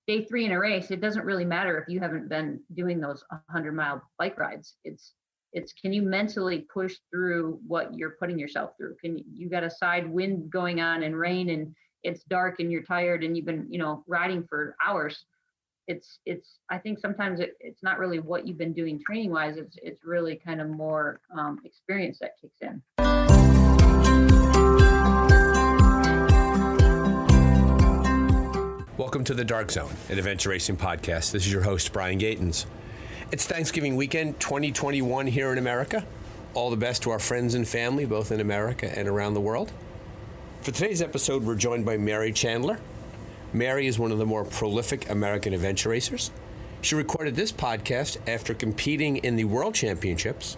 day 3 in a race, it doesn't really matter if you haven't been doing those 100-mile bike rides. It's can you mentally push through what you're putting yourself through? You got a side wind going on and rain and it's dark and you're tired and you've been, riding for hours. I think sometimes it's not really what you've been doing training wise. It's really kind of more experience that kicks in. Welcome to The Dark Zone, an adventure racing podcast. This is your host, Brian Gatens. It's Thanksgiving weekend 2021 here in America. All the best to our friends and family, both in America and around the world. For today's episode, we're joined by Mary Chandler. Mary is one of the more prolific American adventure racers. She recorded this podcast after competing in the World Championships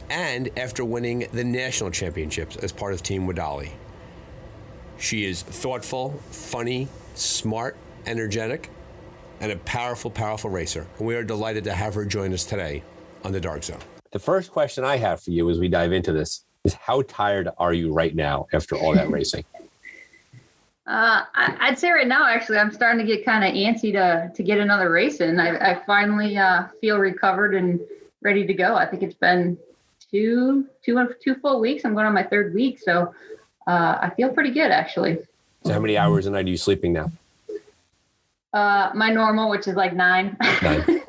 and after winning the National Championships as part of Team Wadali. She is thoughtful, funny, smart, energetic, and a powerful, powerful racer. And we are delighted to have her join us today on The Dark Zone. The first question I have for you as we dive into this is, how tired are you right now after all that racing? I'd say right now, actually, I'm starting to get kind of antsy to get another race in. I finally feel recovered and ready to go. I think it's been two full weeks. I'm going on my third week. So I feel pretty good, actually. So how many hours a night are you sleeping now? My normal, which is like 9. 9.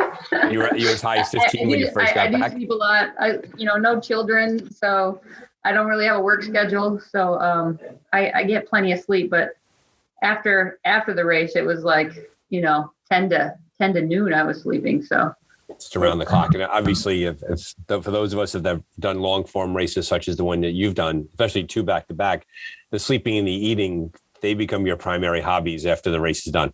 You were as high as 15 when you first got back? I do sleep a lot. No children, so I don't really have a work schedule. So I get plenty of sleep. But after the race, it was like 10 to noon I was sleeping. So it's around the clock. And obviously, for those of us that have done long form races such as the one that you've done, especially 2 back to back, the sleeping and the eating, they become your primary hobbies after the race is done.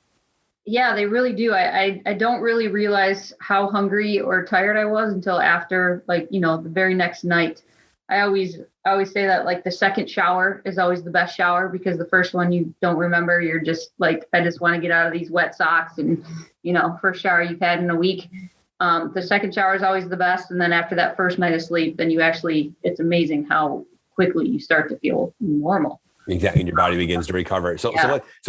Yeah, they really do. I don't really realize how hungry or tired I was until after, the very next night. I always say that, like, the second shower is always the best shower, because the first one you don't remember. You're just like, I just want to get out of these wet socks, and first shower you've had in a week. The second shower is always the best, and then after that first night of sleep, then it's amazing how quickly you start to feel normal. Exactly, and your body begins to recover. So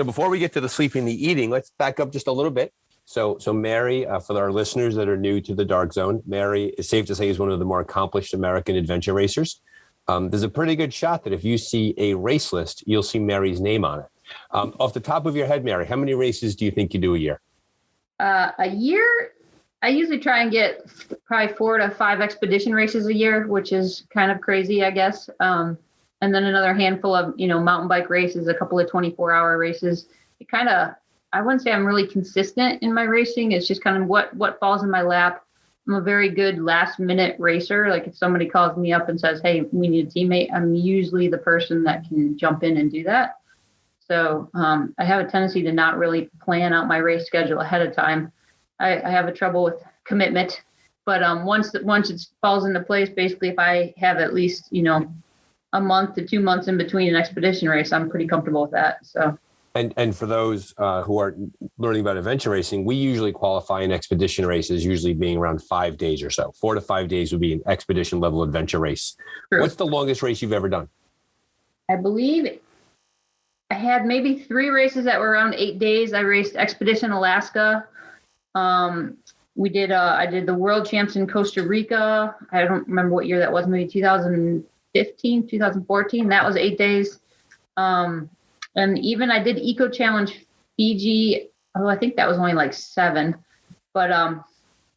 before we get to the sleeping, the eating, let's back up just a little bit. So Mary, for our listeners that are new to the Dark Zone, Mary, is safe to say, is one of the more accomplished American adventure racers. There's a pretty good shot that if you see a race list, you'll see Mary's name on it. Off the top of your head, Mary, how many races do you think you do a year? A year, I usually try and get probably 4 to 5 expedition races a year, which is kind of crazy, I guess. And then another handful of, mountain bike races, a couple of 24-hour races. I wouldn't say I'm really consistent in my racing. It's just kind of what falls in my lap. I'm a very good last-minute racer. Like, if somebody calls me up and says, hey, we need a teammate, I'm usually the person that can jump in and do that. So I have a tendency to not really plan out my race schedule ahead of time. I have a trouble with commitment. But once it falls into place, basically, if I have at least, a month to 2 months in between an expedition race, I'm pretty comfortable with that. So, and for those who are learning about adventure racing, we usually qualify an expedition race as usually being around 5 days or so. 4 to 5 days would be an expedition level adventure race. True. What's the longest race you've ever done? I believe I had maybe 3 races that were around 8 days. I raced Expedition Alaska. I did the World Champs in Costa Rica. I don't remember what year that was, maybe 2014. That was 8 days. And even I did Eco Challenge Fiji. Oh, I think that was only like 7. But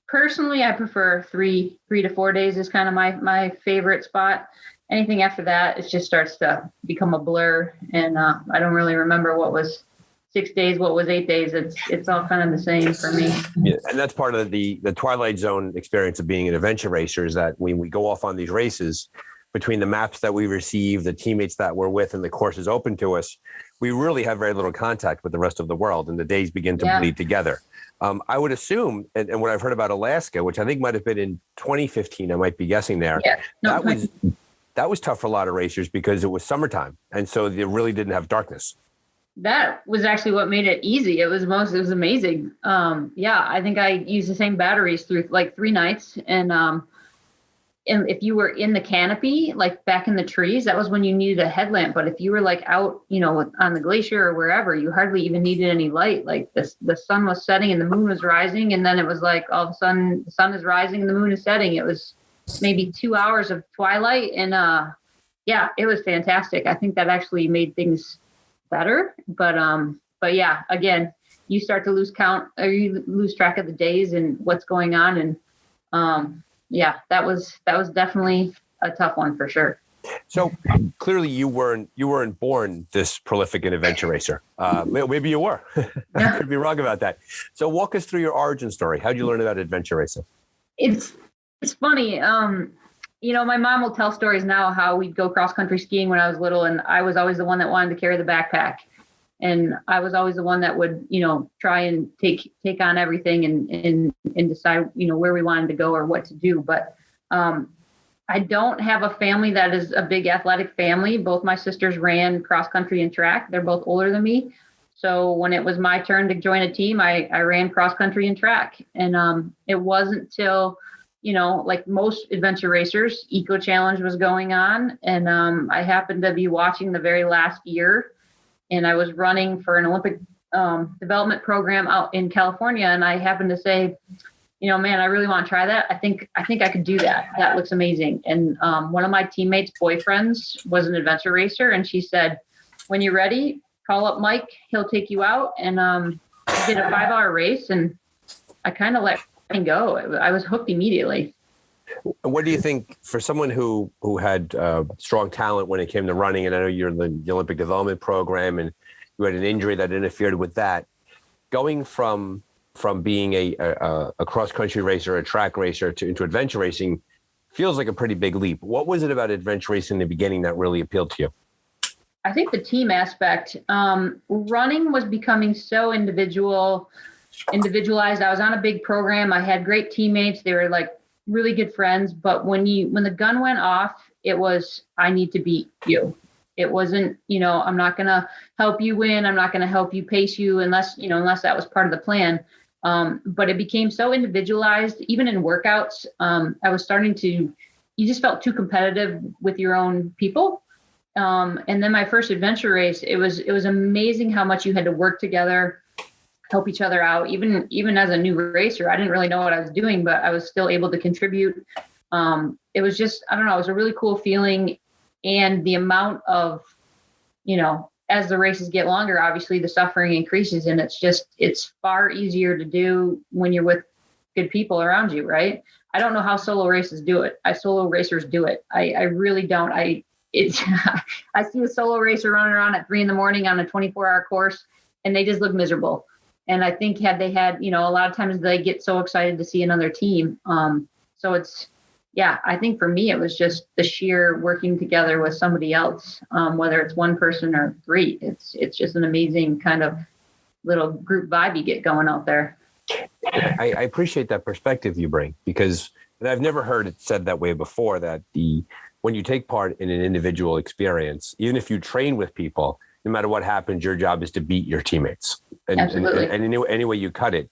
personally, I prefer 3 to 4 days is kind of my favorite spot. Anything after that, it just starts to become a blur. And I don't really remember what was 6 days, what was 8 days. It's all kind of the same for me. Yeah, and that's part of the Twilight Zone experience of being an adventure racer, is that when we go off on these races, between the maps that we receive, the teammates that we're with, and the courses open to us, we really have very little contact with the rest of the world, and the days begin to bleed together. I would assume, and what I've heard about Alaska, which I think might have been in 2015, I might be guessing there, that was tough for a lot of racers because it was summertime, and so they really didn't have darkness. That was actually what made it easy. It was amazing. I think I used the same batteries through like 3 nights, and and if you were in the canopy, like back in the trees, that was when you needed a headlamp. But if you were like out, on the glacier or wherever, you hardly even needed any light. Like the sun was setting and the moon was rising. And then it was like all of a sudden the sun is rising and the moon is setting. It was maybe 2 hours of twilight. And yeah, it was fantastic. I think that actually made things better. But yeah, again, you start to lose count or you lose track of the days and what's going on. And yeah, that was definitely a tough one for sure. So clearly you weren't born this prolific and adventure racer. Maybe you were. I could be wrong about that. So walk us through your origin story. How'd you learn about adventure racing? It's funny. My mom will tell stories now how we'd go cross country skiing when I was little, and I was always the one that wanted to carry the backpack. And I was always the one that would, try and take on everything and decide, where we wanted to go or what to do. But I don't have a family that is a big athletic family. Both my sisters ran cross country and track. They're both older than me. So when it was my turn to join a team, I ran cross country and track. And it wasn't till, like most adventure racers, Eco Challenge was going on. And I happened to be watching the very last year. And I was running for an Olympic development program out in California. And I happened to say, man, I really want to try that. I think I could do that. That looks amazing. And one of my teammates' boyfriends was an adventure racer. And she said, when you're ready, call up Mike. He'll take you out. And I did a 5-hour race. And I kind of let him go. I was hooked immediately. What do you think for someone who had strong talent when it came to running, and I know you're in the Olympic development program and you had an injury that interfered with that, going from being a cross-country racer, a track racer into adventure racing feels like a pretty big leap. What was it about adventure racing in the beginning that really appealed to you? I think the team aspect. Running was becoming so individualized. I was on a big program. I had great teammates. They were like really good friends. But when the gun went off, it was, I need to beat you. It wasn't, I'm not going to help you win. I'm not going to help you pace you unless that was part of the plan. But it became so individualized, even in workouts. I was starting to, you just felt too competitive with your own people. And then my first adventure race, it was amazing how much you had to work together, help each other out. Even as a new racer, I didn't really know what I was doing, but I was still able to contribute. It was just, I don't know, it was a really cool feeling. And the amount of, as the races get longer, obviously the suffering increases, and it's far easier to do when you're with good people around you, right? I don't know how solo racers do it. Solo racers do it. I really don't. I see a solo racer running around at 3 a.m. on a 24-hour course, and they just look miserable. And I think had they had, a lot of times they get so excited to see another team. So it's, yeah, I think for me, it was just the sheer working together with somebody else, whether it's one person or 3. It's just an amazing kind of little group vibe you get going out there. I appreciate that perspective you bring, because I've never heard it said that way before, that when you take part in an individual experience, even if you train with people, no matter what happens, your job is to beat your teammates. And any way you cut it,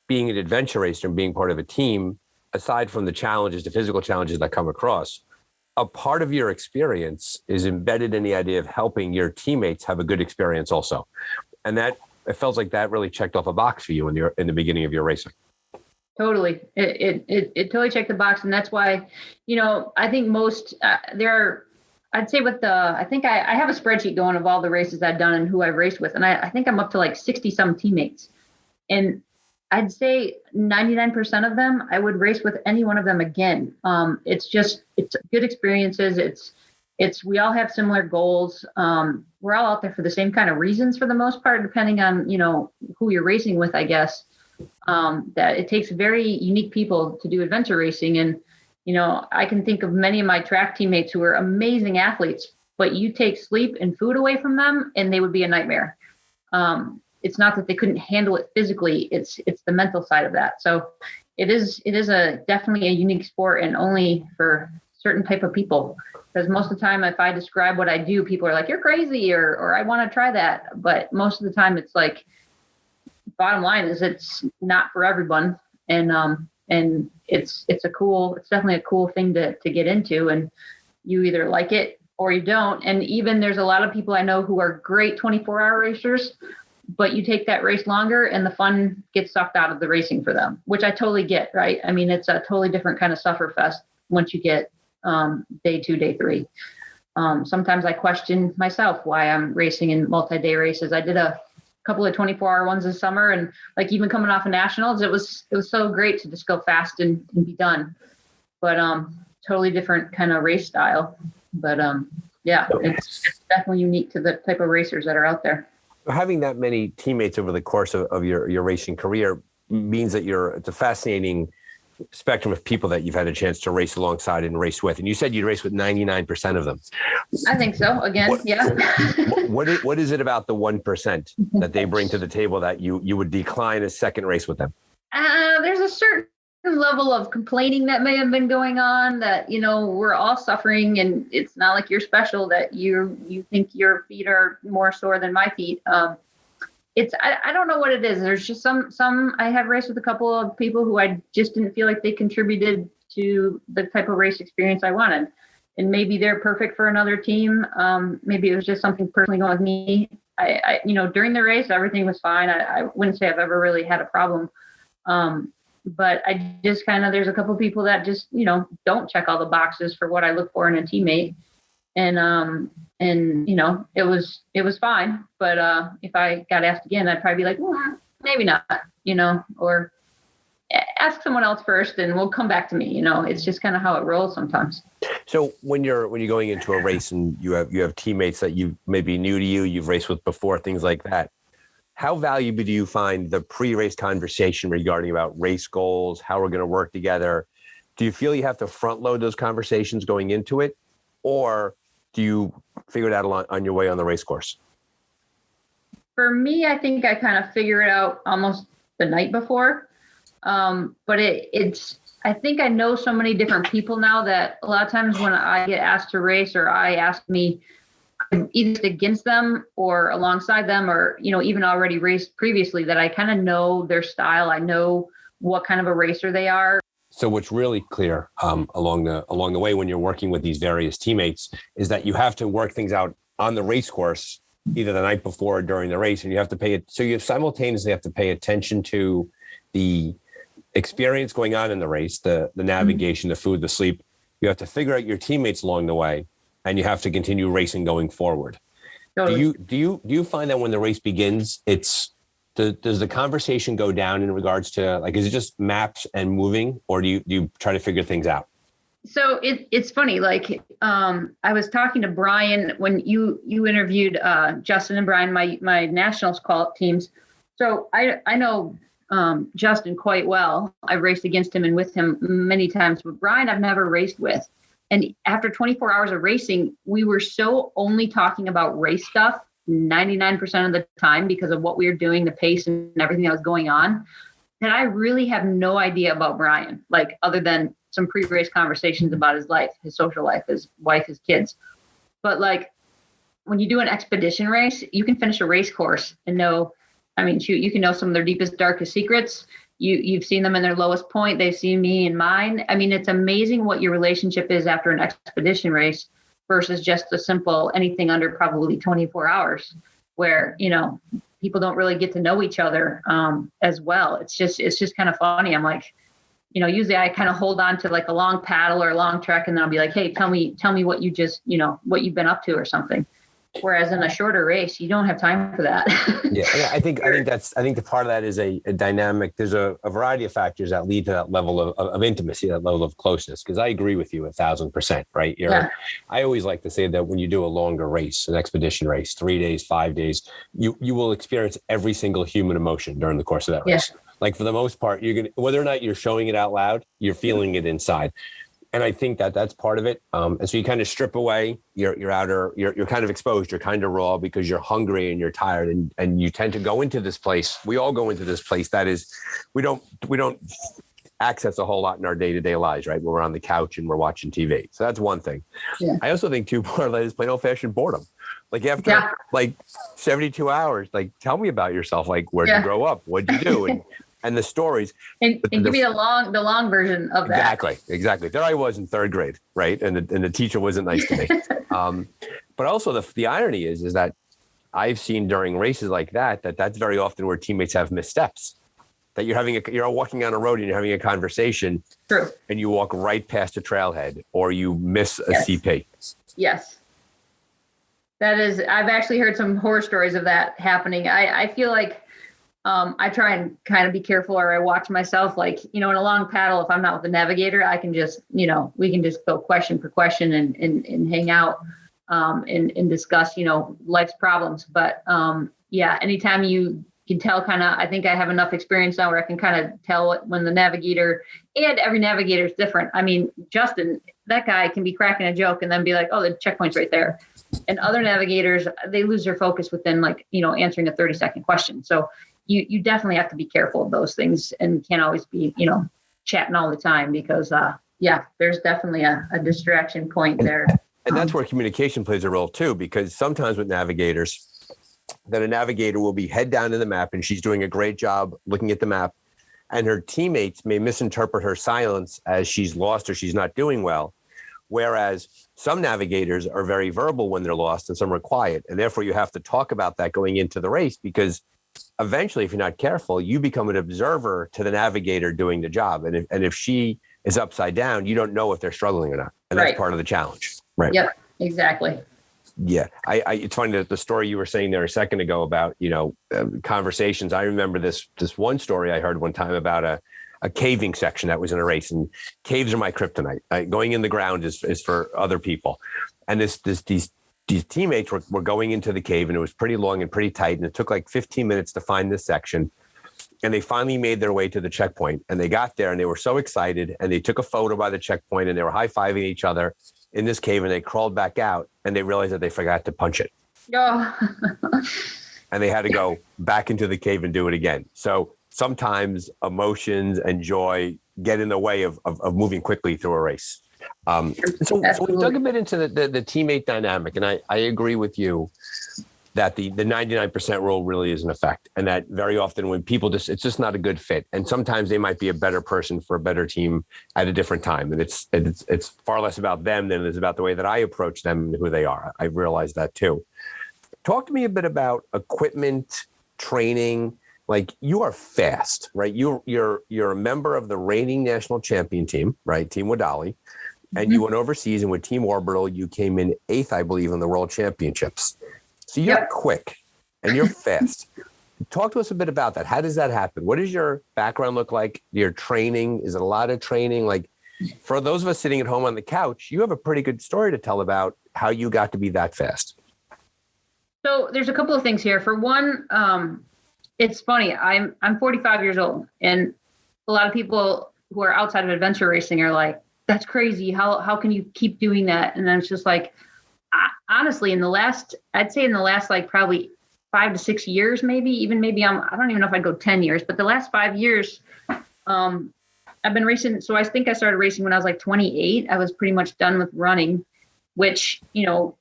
being an adventure racer and being part of a team, aside from the challenges, the physical challenges that come across, a part of your experience is embedded in the idea of helping your teammates have a good experience also. And that, it felt like that really checked off a box for you in the beginning of your racing. Totally. It totally checked the box. And that's why, I think most I'd say I think I have a spreadsheet going of all the races I've done and who I've raced with. And I think I'm up to like 60 some teammates. And I'd say 99% of them, I would race with any one of them again. It's good experiences. We all have similar goals. We're all out there for the same kind of reasons for the most part, depending on, who you're racing with, I guess. That it takes very unique people to do adventure racing. And, I can think of many of my track teammates who are amazing athletes, but you take sleep and food away from them and they would be a nightmare. It's not that they couldn't handle it physically. It's the mental side of that. So it is definitely a unique sport, and only for certain type of people. Because most of the time, if I describe what I do, people are like, "You're crazy," or "I want to try that." But most of the time, it's like, bottom line is it's not for everyone. And and it's definitely a cool thing to get into, and you either like it or you don't. And even there's a lot of people I know who are great 24-hour racers, but you take that race longer and the fun gets sucked out of the racing for them, which I totally get, right? I mean, it's a totally different kind of sufferfest once you get day 2, day 3. Sometimes I question myself why I'm racing in multi-day races. I did a couple of 24-hour ones this summer, and like even coming off of nationals, it was so great to just go fast and be done. But totally different kind of race style. But yeah, it's definitely unique to the type of racers that are out there. Having that many teammates over the course of your racing career means that it's a fascinating spectrum of people that you've had a chance to race alongside and race with. And you said you'd race with 99% of them. I think so. Again, yeah. What is it about the 1% that they bring to the table that you would decline a second race with them? There's a certain level of complaining that may have been going on, that, you know, we're all suffering, and it's not like you're special, that you think your feet are more sore than my feet. I don't know what it is. There's just some I have raced with a couple of people who I just didn't feel like they contributed to the type of race experience I wanted. And maybe they're perfect for another team. Maybe it was just something personally going with me. I during the race, everything was fine. I wouldn't say I've ever really had a problem. But I just there's a couple of people that just, don't check all the boxes for what I look for in a teammate. And it was fine. But if I got asked again, I'd probably be like, well, maybe not, or ask someone else first and we'll come back to me. It's just kind of how it rolls sometimes. So when you're going into a race and you have teammates that you may be new to you've raced with before, things like that, how valuable do you find the pre-race conversation regarding about race goals, how we're going to work together? Do you feel you have to front load those conversations going into it, or do you figure it out on your way on the race course? For me, I think I kind of figure it out almost the night before. But I think I know so many different people now that a lot of times when I get asked to race, or I ask me either against them or alongside them, or, even already raced previously, that I kind of know their style. I know what kind of a racer they are. So what's really clear along the way when you're working with these various teammates is that you have to work things out on the race course, either the night before or during the race, and you have to you simultaneously have to pay attention to the experience going on in the race, the navigation, the food, the sleep. You have to figure out your teammates along the way, and you have to continue racing going forward. Totally. Do you find that when the race begins, does the conversation go down in regards to, like, is it just maps and moving, or do you try to figure things out? So it's funny. Like, I was talking to Brian when you interviewed Justin and Brian, my nationals call teams. So I know Justin quite well. I've raced against him and with him many times, but Brian I've never raced with. And after 24 hours of racing, we were so only talking about race stuff 99% of the time because of what we were doing, the pace and everything that was going on, that I really have no idea about Brian, like, other than some pre-race conversations about his life, his social life, his wife, his kids. But like, when you do an expedition race, you can finish a race course and know, you can know some of their deepest, darkest secrets. You've seen them in their lowest point. They've seen me in mine. It's amazing what your relationship is after an expedition race versus just a simple anything under probably 24 hours where, people don't really get to know each other as well. It's just kind of funny. I'm like, usually I kind of hold on to like a long paddle or a long trek, and then I'll be like, hey, tell me what you just, what you've been up to or something. Whereas in a shorter race, you don't have time for that. Yeah, I think the part of that is a dynamic. There's a variety of factors that lead to that level of intimacy, that level of closeness. Because I agree with you 1,000%, right? Yeah. I always like to say that when you do a longer race, an expedition race, 3 days, 5 days, you will experience every single human emotion during the course of that race. Yeah. Like, for the most part, whether or not you're showing it out loud, you're feeling it inside. And I think that's part of it. And so you kind of strip away you're kind of exposed, you're kind of raw because you're hungry and you're tired, and you tend to go into this place. We all go into this place that is, we don't access a whole lot in our day-to-day lives, right? When we're on the couch and we're watching TV. So that's one thing. Yeah. I also think part of that is plain old-fashioned boredom. Like, after like 72 hours, like, tell me about yourself. Like, where'd you grow up? What'd you do? and the stories. And give me the long version of that. Exactly. There I was in third grade, right? And the teacher wasn't nice to me. But also the irony is that I've seen during races like that's very often where teammates have missteps. That you're walking on a road and you're having a conversation. True. And you walk right past a trailhead or you miss a CP. Yes. That is, I've actually heard some horror stories of that happening. I feel like I try and kind of be careful, or I watch myself, like, in a long paddle, if I'm not with the navigator, I can just, we can just go question per question and hang out and discuss, life's problems. But anytime you can tell I think I have enough experience now where I can kind of tell when the navigator, and every navigator is different. I mean, Justin, that guy can be cracking a joke and then be like, oh, the checkpoint's right there. And other navigators, they lose their focus within answering a 30-second question. So you definitely have to be careful of those things and can't always be, chatting all the time because, there's definitely a distraction point there. And that's where communication plays a role too, because sometimes with navigators, that a navigator will be head down in the map and she's doing a great job looking at the map, and her teammates may misinterpret her silence as she's lost or she's not doing well. Whereas some navigators are very verbal when they're lost and some are quiet. And therefore you have to talk about that going into the race, because eventually, if you're not careful, you become an observer to the navigator doing the job. And if she is upside down, you don't know if they're struggling or not. And that's part of the challenge. Right. Yep, exactly. Yeah. It's funny that the story you were saying there a second ago about, conversations. I remember this one story I heard one time about a caving section that was in a race, and caves are my kryptonite. Going in the ground is for other people. And these teammates were going into the cave, and it was pretty long and pretty tight. And it took like 15 minutes to find this section. And they finally made their way to the checkpoint, and they got there and they were so excited, and they took a photo by the checkpoint and they were high-fiving each other in this cave, and they crawled back out and they realized that they forgot to punch it. Oh. And they had to go back into the cave and do it again. So sometimes emotions and joy get in the way of moving quickly through a race. So we dug a bit into the teammate dynamic, and I agree with you that the 99% rule really is in effect, and that very often when people it's just not a good fit, and sometimes they might be a better person for a better team at a different time, and it's far less about them than it is about the way that I approach them and who they are. I realize that too. Talk to me a bit about equipment, training. Like, you are fast, right? You're a member of the reigning national champion team, right? Team Wadali. And you went overseas, and with Team Orbital, you came in 8th, I believe, in the World Championships. So you're quick and you're fast. Talk to us a bit about that. How does that happen? What does your background look like? Your training? Is it a lot of training? Like, for those of us sitting at home on the couch, you have a pretty good story to tell about how you got to be that fast. So there's a couple of things here. For one, it's funny. I'm 45 years old, and a lot of people who are outside of adventure racing are like, that's crazy. How can you keep doing that? And then it's just like, honestly, I'd say in the last like probably 5 to 6 years, I don't even know if I'd go 10 years, but the last 5 years, I've been racing. So I think I started racing when I was like 28. I was pretty much done with running, which,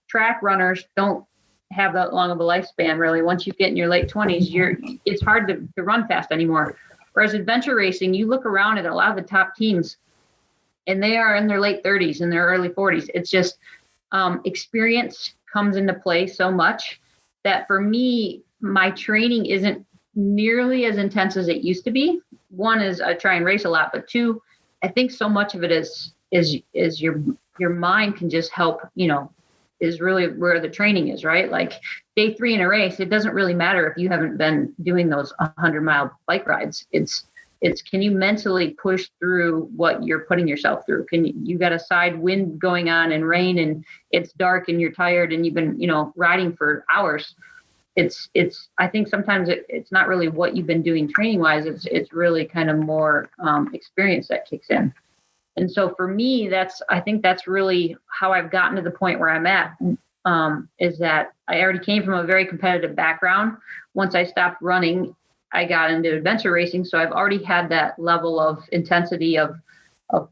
track runners don't have that long of a lifespan, really. Once you get in your late 20s, it's hard to run fast anymore. Whereas adventure racing, you look around at a lot of the top teams, and they are in their late 30s and their early 40s. It's just experience comes into play so much that for me, my training isn't nearly as intense as it used to be. One is I try and race a lot, but two, I think so much of it is your mind can just help, is really where the training is, right? Like day 3 in a race, it doesn't really matter if you haven't been doing those 100-mile bike rides. It's can you mentally push through what you're putting yourself through? You got a side wind going on and rain, and it's dark and you're tired and you've been, riding for hours. I think sometimes it's not really what you've been doing training wise. It's really kind of more experience that kicks in. And so for me, I think that's really how I've gotten to the point where I'm at, is that I already came from a very competitive background. Once I stopped running, I got into adventure racing. So I've already had that level of intensity of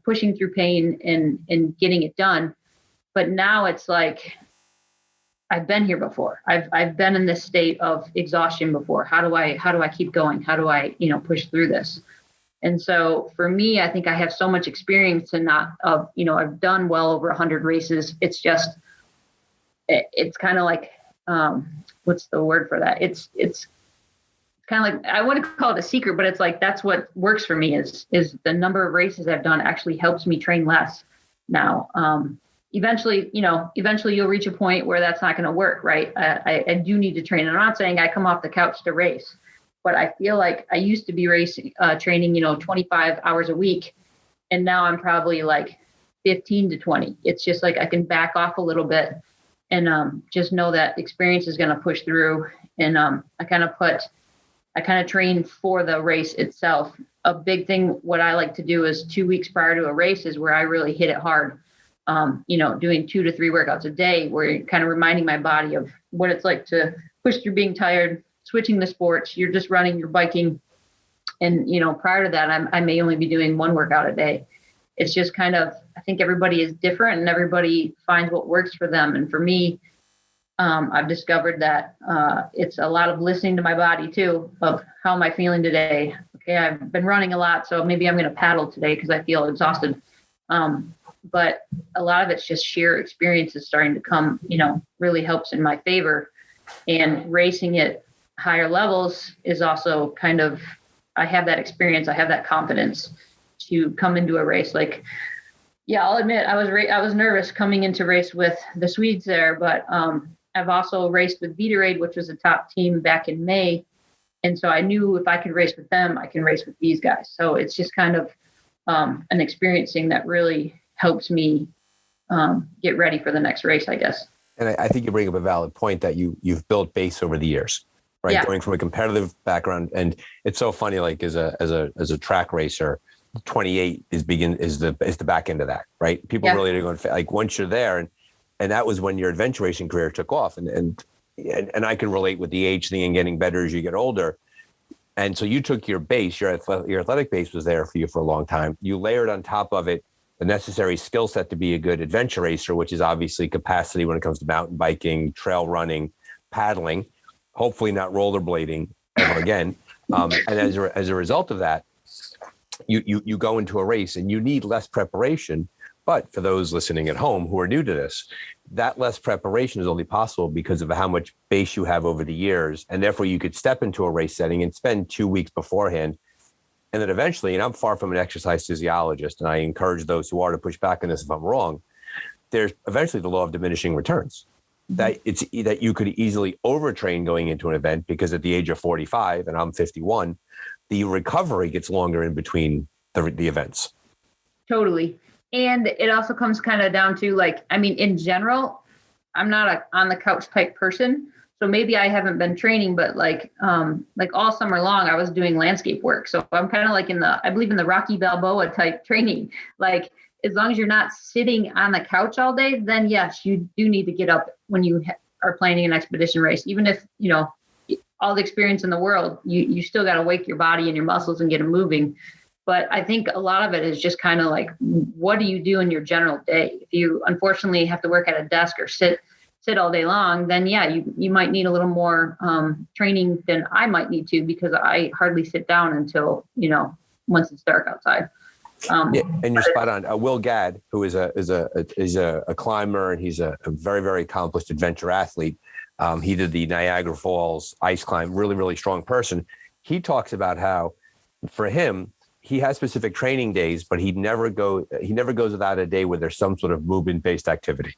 pushing through pain and getting it done. But now it's like, I've been here before. I've been in this state of exhaustion before. How do I keep going? How do I, push through this? And so for me, I think I have so much experience in that of, I've done well over 100 races. It's just, it's kind of like, what's the word for that? It's kind of like, I wouldn't call it a secret, but it's like, that's what works for me is the number of races I've done actually helps me train less now. Eventually you'll reach a point where that's not going to work, right? I do need to train. I'm not saying I come off the couch to race, but I feel like I used to be training, 25 hours a week. And now I'm probably like 15 to 20. It's just like, I can back off a little bit and just know that experience is going to push through. And I kind of train for the race itself. A big thing, what I like to do is 2 weeks prior to a race is where I really hit it hard. Doing 2 to 3 workouts a day, where you're kind of reminding my body of what it's like to push through being tired, switching the sports. You're just running, you're biking. And, prior to that, I may only be doing 1 workout a day. It's just kind of, I think everybody is different and everybody finds what works for them. And for me, I've discovered that it's a lot of listening to my body too, of how am I feeling today? Okay, I've been running a lot, so maybe I'm going to paddle today because I feel exhausted. But a lot of it's just sheer experiences starting to come, really helps in my favor. And racing at higher levels is also kind of, I have that experience, I have that confidence to come into a race. Like, yeah, I'll admit I was nervous coming into race with the Swedes there, but I've also raced with Vitorade, which was a top team back in May. And so I knew if I could race with them, I can race with these guys. So it's just kind of an experiencing that really helps me get ready for the next race, I guess. And I think you bring up a valid point that you've built base over the years, right? Yeah. Going from a competitive background. And it's so funny, like as a track racer, 28 is the back end of that, right? People really are going, like, once you're there, and that was when your adventure racing career took off. And I can relate with the age thing and getting better as you get older. And so you took your base, your athletic base was there for you for a long time. You layered on top of it the necessary skill set to be a good adventure racer, which is obviously capacity when it comes to mountain biking, trail running, paddling, hopefully not rollerblading ever again. And as a result of that, you go into a race and you need less preparation. But for those listening at home who are new to this, that less preparation is only possible because of how much base you have over the years. And therefore you could step into a race setting and spend 2 weeks beforehand. And then eventually, and I'm far from an exercise physiologist, and I encourage those who are to push back on this if I'm wrong, there's eventually the law of diminishing returns. That you could easily overtrain going into an event because at the age of 45, and I'm 51, the recovery gets longer in between the events. Totally. And it also comes kind of down to, like, I mean, in general, I'm not a on the couch type person. So maybe I haven't been training, but like all summer long, I was doing landscape work. So I'm kind of like I believe in the Rocky Balboa type training. Like, as long as you're not sitting on the couch all day, then yes, you do need to get up when you are planning an expedition race. Even if, all the experience in the world, you still got to wake your body and your muscles and get them moving. But I think a lot of it is just kind of like, what do you do in your general day? If you unfortunately have to work at a desk or sit all day long, then yeah, you might need a little more training than I might need to, because I hardly sit down until, once it's dark outside. Yeah, and you're spot on. Will Gadd, who is a climber, and he's a very, very accomplished adventure athlete. He did the Niagara Falls ice climb, really, really strong person. He talks about how, for him, he has specific training days, but he never goes without a day where there's some sort of movement-based activity.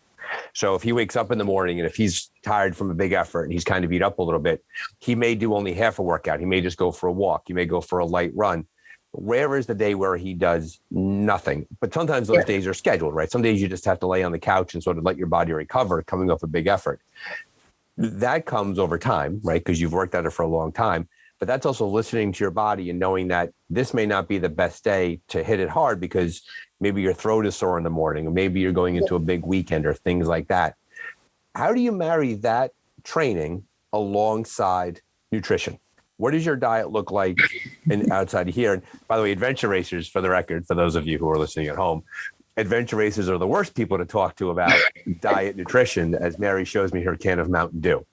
So if he wakes up in the morning and if he's tired from a big effort and he's kind of beat up a little bit, he may do only half a workout. He may just go for a walk. He may go for a light run. Rare is the day where he does nothing. But sometimes those days are scheduled, right? Some days you just have to lay on the couch and sort of let your body recover coming off a big effort. That comes over time, right? Because you've worked at it for a long time. But that's also listening to your body and knowing that this may not be the best day to hit it hard because maybe your throat is sore in the morning, or maybe you're going into a big weekend or things like that. How do you marry that training alongside nutrition? What does your diet look like outside of here? And by the way, adventure racers, for the record, for those of you who are listening at home, adventure racers are the worst people to talk to about diet, nutrition, as Mary shows me her can of Mountain Dew.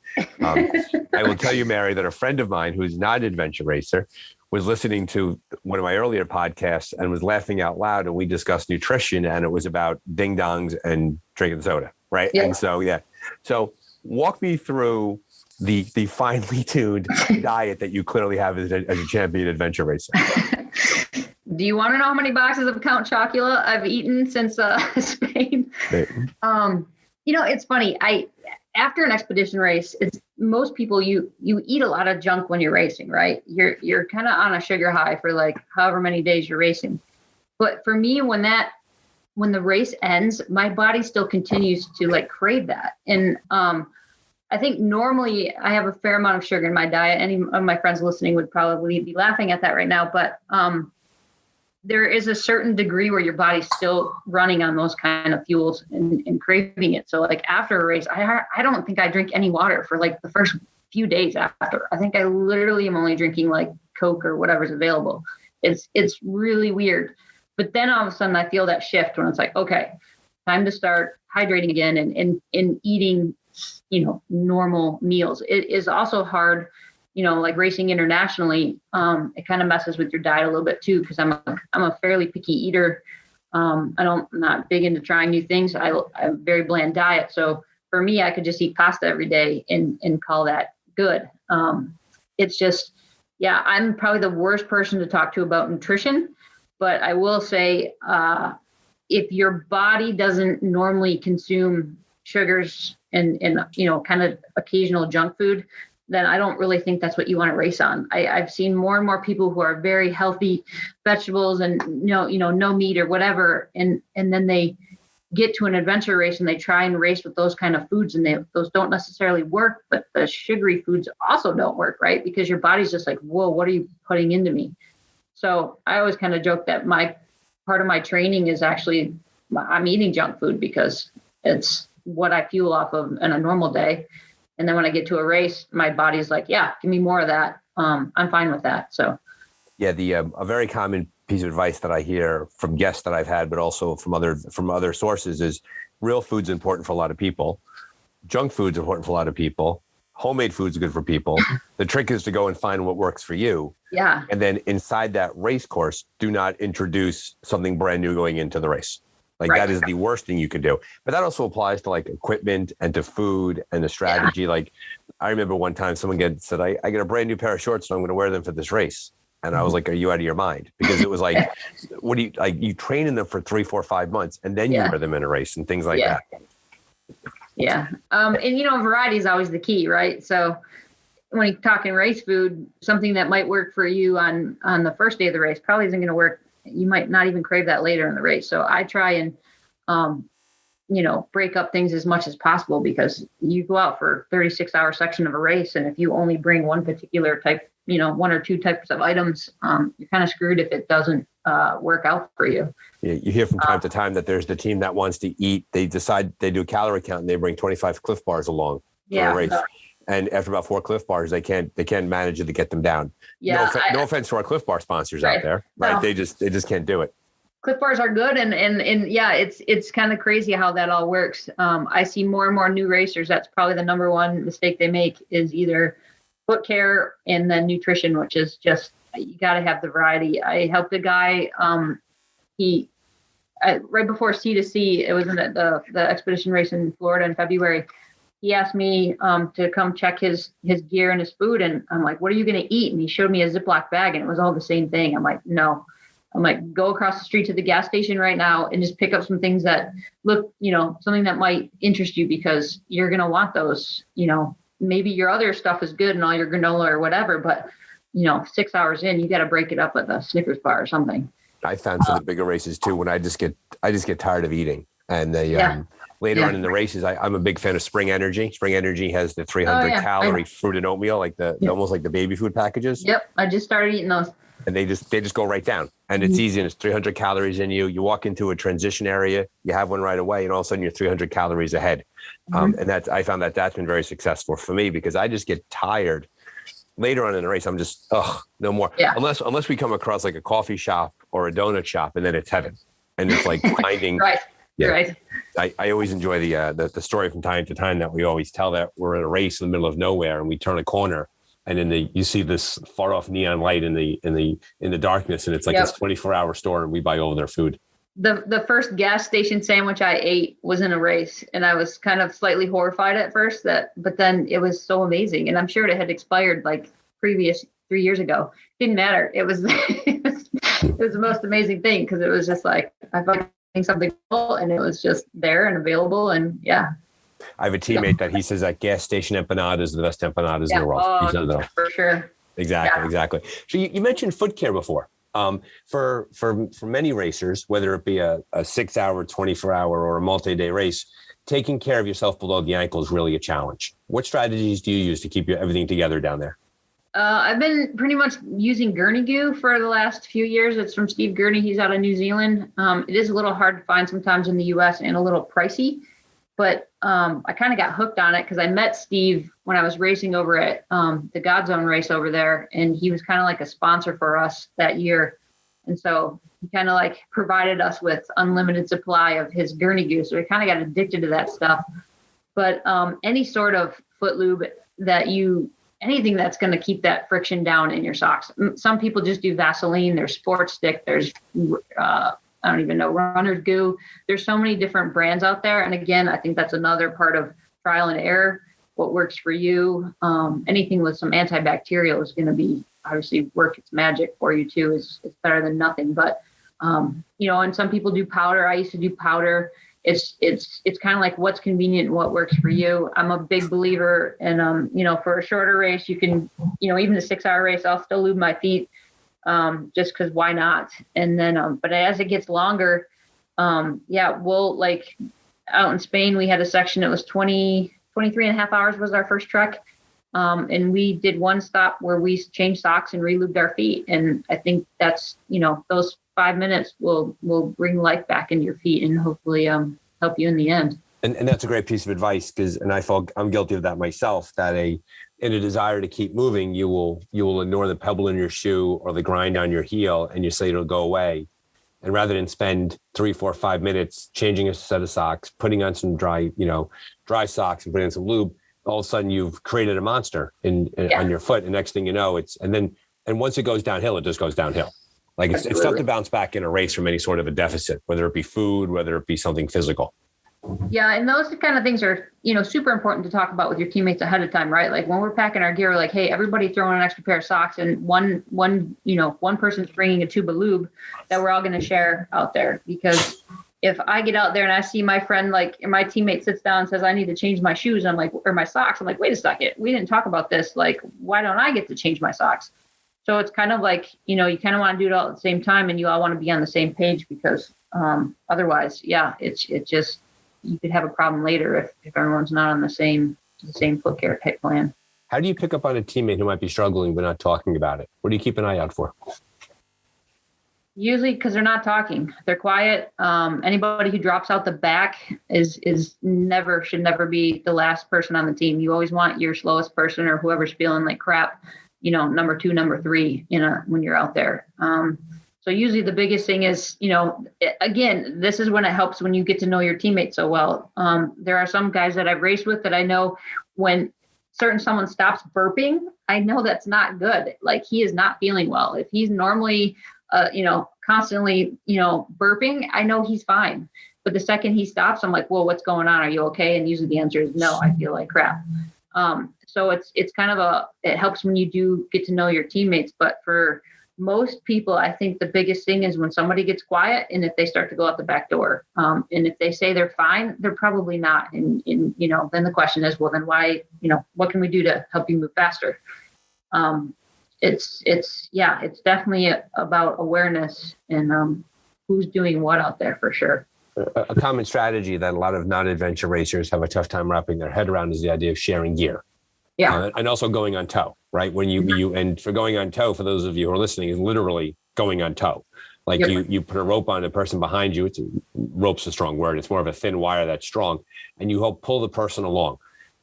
I will tell you, Mary, that a friend of mine who's not an adventure racer was listening to one of my earlier podcasts and was laughing out loud. And we discussed nutrition, and it was about ding dongs and drinking soda. Right. Yeah. And so, yeah. So walk me through the finely tuned diet that you clearly have as a champion adventure racer. Do you want to know how many boxes of Count Chocula I've eaten since Spain? It's funny. After an expedition race, it's most people you eat a lot of junk when you're racing, right? You're kind of on a sugar high for like however many days you're racing. But for me, when the race ends, my body still continues to like crave that. And I think normally I have a fair amount of sugar in my diet. Any of my friends listening would probably be laughing at that right now, but there is a certain degree where your body's still running on those kind of fuels and craving it. So like after a race, I don't think I drink any water for like the first few days after. I think I literally am only drinking like Coke or whatever's available. It's really weird. But then all of a sudden I feel that shift when it's like, okay, time to start hydrating again and eating, normal meals. It is also hard, like racing internationally, it kind of messes with your diet a little bit too, because I'm a fairly picky eater. I'm not big into trying new things. I have a very bland diet. So for me, I could just eat pasta every day and call that good. It's just, I'm probably the worst person to talk to about nutrition, but I will say, if your body doesn't normally consume sugars and kind of occasional junk food, then I don't really think that's what you want to race on. I've seen more and more people who are very healthy vegetables and no meat or whatever. And then they get to an adventure race and they try and race with those kind of foods, and those don't necessarily work, but the sugary foods also don't work, right? Because your body's just like, whoa, what are you putting into me? So I always kind of joke that part of my training is actually I'm eating junk food because it's what I fuel off of in a normal day. And then when I get to a race, my body's like, yeah, give me more of that. I'm fine with that. So, yeah, a very common piece of advice that I hear from guests that I've had, but also from other sources, is real food's important for a lot of people. Junk food's important for a lot of people. Homemade food's good for people. The trick is to go and find what works for you. Yeah. And then inside that race course, do not introduce something brand new going into the race. Like right. That is the worst thing you could do. But that also applies to like equipment and to food and the strategy. Yeah. Like I remember one time someone said, I get a brand new pair of shorts, so I'm going to wear them for this race. And I was like, are you out of your mind? Because it was like, what do you, like you train in them for 3, 4, 5 months and then you wear them in a race and things like that. Yeah. And variety is always the key, right? So when you're talking race food, something that might work for you on the first day of the race probably isn't going to work. You might not even crave that later in the race. So I try and, break up things as much as possible, because you go out for a 36-hour section of a race. And if you only bring one particular type, 1 or 2 types of items, you're kind of screwed if it doesn't work out for you. Yeah, you hear from time to time that there's the team that wants to eat. They decide they do a calorie count and they bring 25 Cliff Bars along for a race. And after about 4 Cliff Bars, they can't manage it to get them down. Yeah, no offense to our Cliff Bar sponsors out there, right? No. They just can't do it. Cliff Bars are good, and it's kind of crazy how that all works. I see more and more new racers. That's probably the number one mistake they make, is either foot care and then nutrition, which is just, you got to have the variety. I helped a guy. Right before C2C, it was in the expedition race in Florida in February. He asked me to come check his gear and his food. And I'm like, what are you going to eat? And he showed me a Ziploc bag, and it was all the same thing. I'm like, no. I'm like, go across the street to the gas station right now and just pick up some things that look, something that might interest you, because you're going to want those. Maybe your other stuff is good and all your granola or whatever, but 6 hours in, you got to break it up with a Snickers bar or something. I found for the bigger races too, when I just get tired of eating, and later on in the races, I'm a big fan of Spring Energy. Spring Energy has the 300 calorie fruit and oatmeal, like almost like the baby food packages. Yep, I just started eating those. And they just go right down, and it's easy, and it's 300 calories in you. You walk into a transition area, you have one right away, and all of a sudden you're 300 calories ahead. And I found that's been very successful for me, because I just get tired later on in the race. I'm just, no more. Yeah. Unless we come across like a coffee shop or a donut shop, and then it's heaven. And it's like finding, Right. yeah. Right. I always enjoy the story from time to time that we always tell, that we're in a race in the middle of nowhere and we turn a corner and then you see this far off neon light in the darkness, and it's like, Yep. It's 24-hour store and we buy all their food. The first gas station sandwich I ate was in a race, and I was kind of slightly horrified at first, but then it was so amazing. And I'm sure it had expired like previous 3 years ago. Didn't matter. It was it was the most amazing thing, because it was just like, I felt something cool, and it was just there and available. And yeah. I have a teammate that he says that gas station empanadas are the best empanadas in the world. Oh, for sure. Exactly. So you mentioned foot care before. For many racers, whether it be a 6 hour, 24-hour, or a multi-day race, taking care of yourself below the ankle is really a challenge. What strategies do you use to keep everything together down there? I've been pretty much using Gurney Goo for the last few years. It's from Steve Gurney. He's out of New Zealand. It is a little hard to find sometimes in the US and a little pricey, but I kind of got hooked on it because I met Steve when I was racing over at the God Zone race over there, and he was kind of like a sponsor for us that year. And so he kind of like provided us with unlimited supply of his Gurney Goo. So we kind of got addicted to that stuff. But any sort of foot lube anything that's going to keep that friction down in your socks. Some people just do Vaseline. There's Sports Stick. There's, I don't even know, Runner's Goo. There's so many different brands out there. And again, I think that's another part of trial and error. What works for you. Anything with some antibacterial is going to be obviously work its magic for you too. It's better than nothing. But, and some people do powder. I used to do powder. It's kind of like what's convenient and what works for you. I'm a big believer in, for a shorter race, you can, even a 6 hour race, I'll still lube my feet, just because why not? And then, but as it gets longer, we'll like out in Spain, we had a section that was 23 and a half hours was our first trek. And we did one stop where we changed socks and re-lubed our feet. And I think that's, those 5 minutes will bring life back into your feet and hopefully help you in the end. And that's a great piece of advice, because I'm guilty of that myself, that in a desire to keep moving, you will ignore the pebble in your shoe or the grind on your heel, and you say it'll go away. And rather than spend 3, 4, 5 minutes changing a set of socks, putting on some dry socks and putting in some lube, all of a sudden you've created a monster on your foot. And next thing you know, and once it goes downhill, it just goes downhill. Like it's tough to bounce back in a race from any sort of a deficit, whether it be food, whether it be something physical. Yeah. And those kind of things are, super important to talk about with your teammates ahead of time, right? Like when we're packing our gear, like, hey, everybody throw in an extra pair of socks, and one person's bringing a tube of lube that we're all going to share out there. Because if I get out there and I see my friend, like, and my teammate sits down and says, I need to change my shoes, I'm like, or my socks, I'm like, wait a second, we didn't talk about this. Like, why don't I get to change my socks? So it's kind of like, you kind of want to do it all at the same time, and you all want to be on the same page, because otherwise, it's just, you could have a problem later if everyone's not on the same foot care type plan. How do you pick up on a teammate who might be struggling but not talking about it? What do you keep an eye out for? Usually because they're not talking, they're quiet. Anybody who drops out the back should never be the last person on the team. You always want your slowest person, or whoever's feeling like crap, number 2, number 3, when you're out there. So usually the biggest thing is, again, this is when it helps when you get to know your teammates so well. There are some guys that I've raced with that I know when someone stops burping, I know that's not good. Like, he is not feeling well. If he's normally, constantly, burping, I know he's fine. But the second he stops, I'm like, well, what's going on? Are you okay? And usually the answer is no, I feel like crap. So it's kind of it helps when you do get to know your teammates. But for most people, I think the biggest thing is when somebody gets quiet and if they start to go out the back door. And if they say they're fine, they're probably not. And then the question is, well, then why, what can we do to help you move faster? It's definitely about awareness and who's doing what out there for sure. A common strategy that a lot of non-adventure racers have a tough time wrapping their head around is the idea of sharing gear. Yeah. And also going on tow, right? When and for going on tow, for those of you who are listening, is literally going on tow. Like you put a rope on the person behind you. Rope's a strong word. It's more of a thin wire that's strong, and you help pull the person along.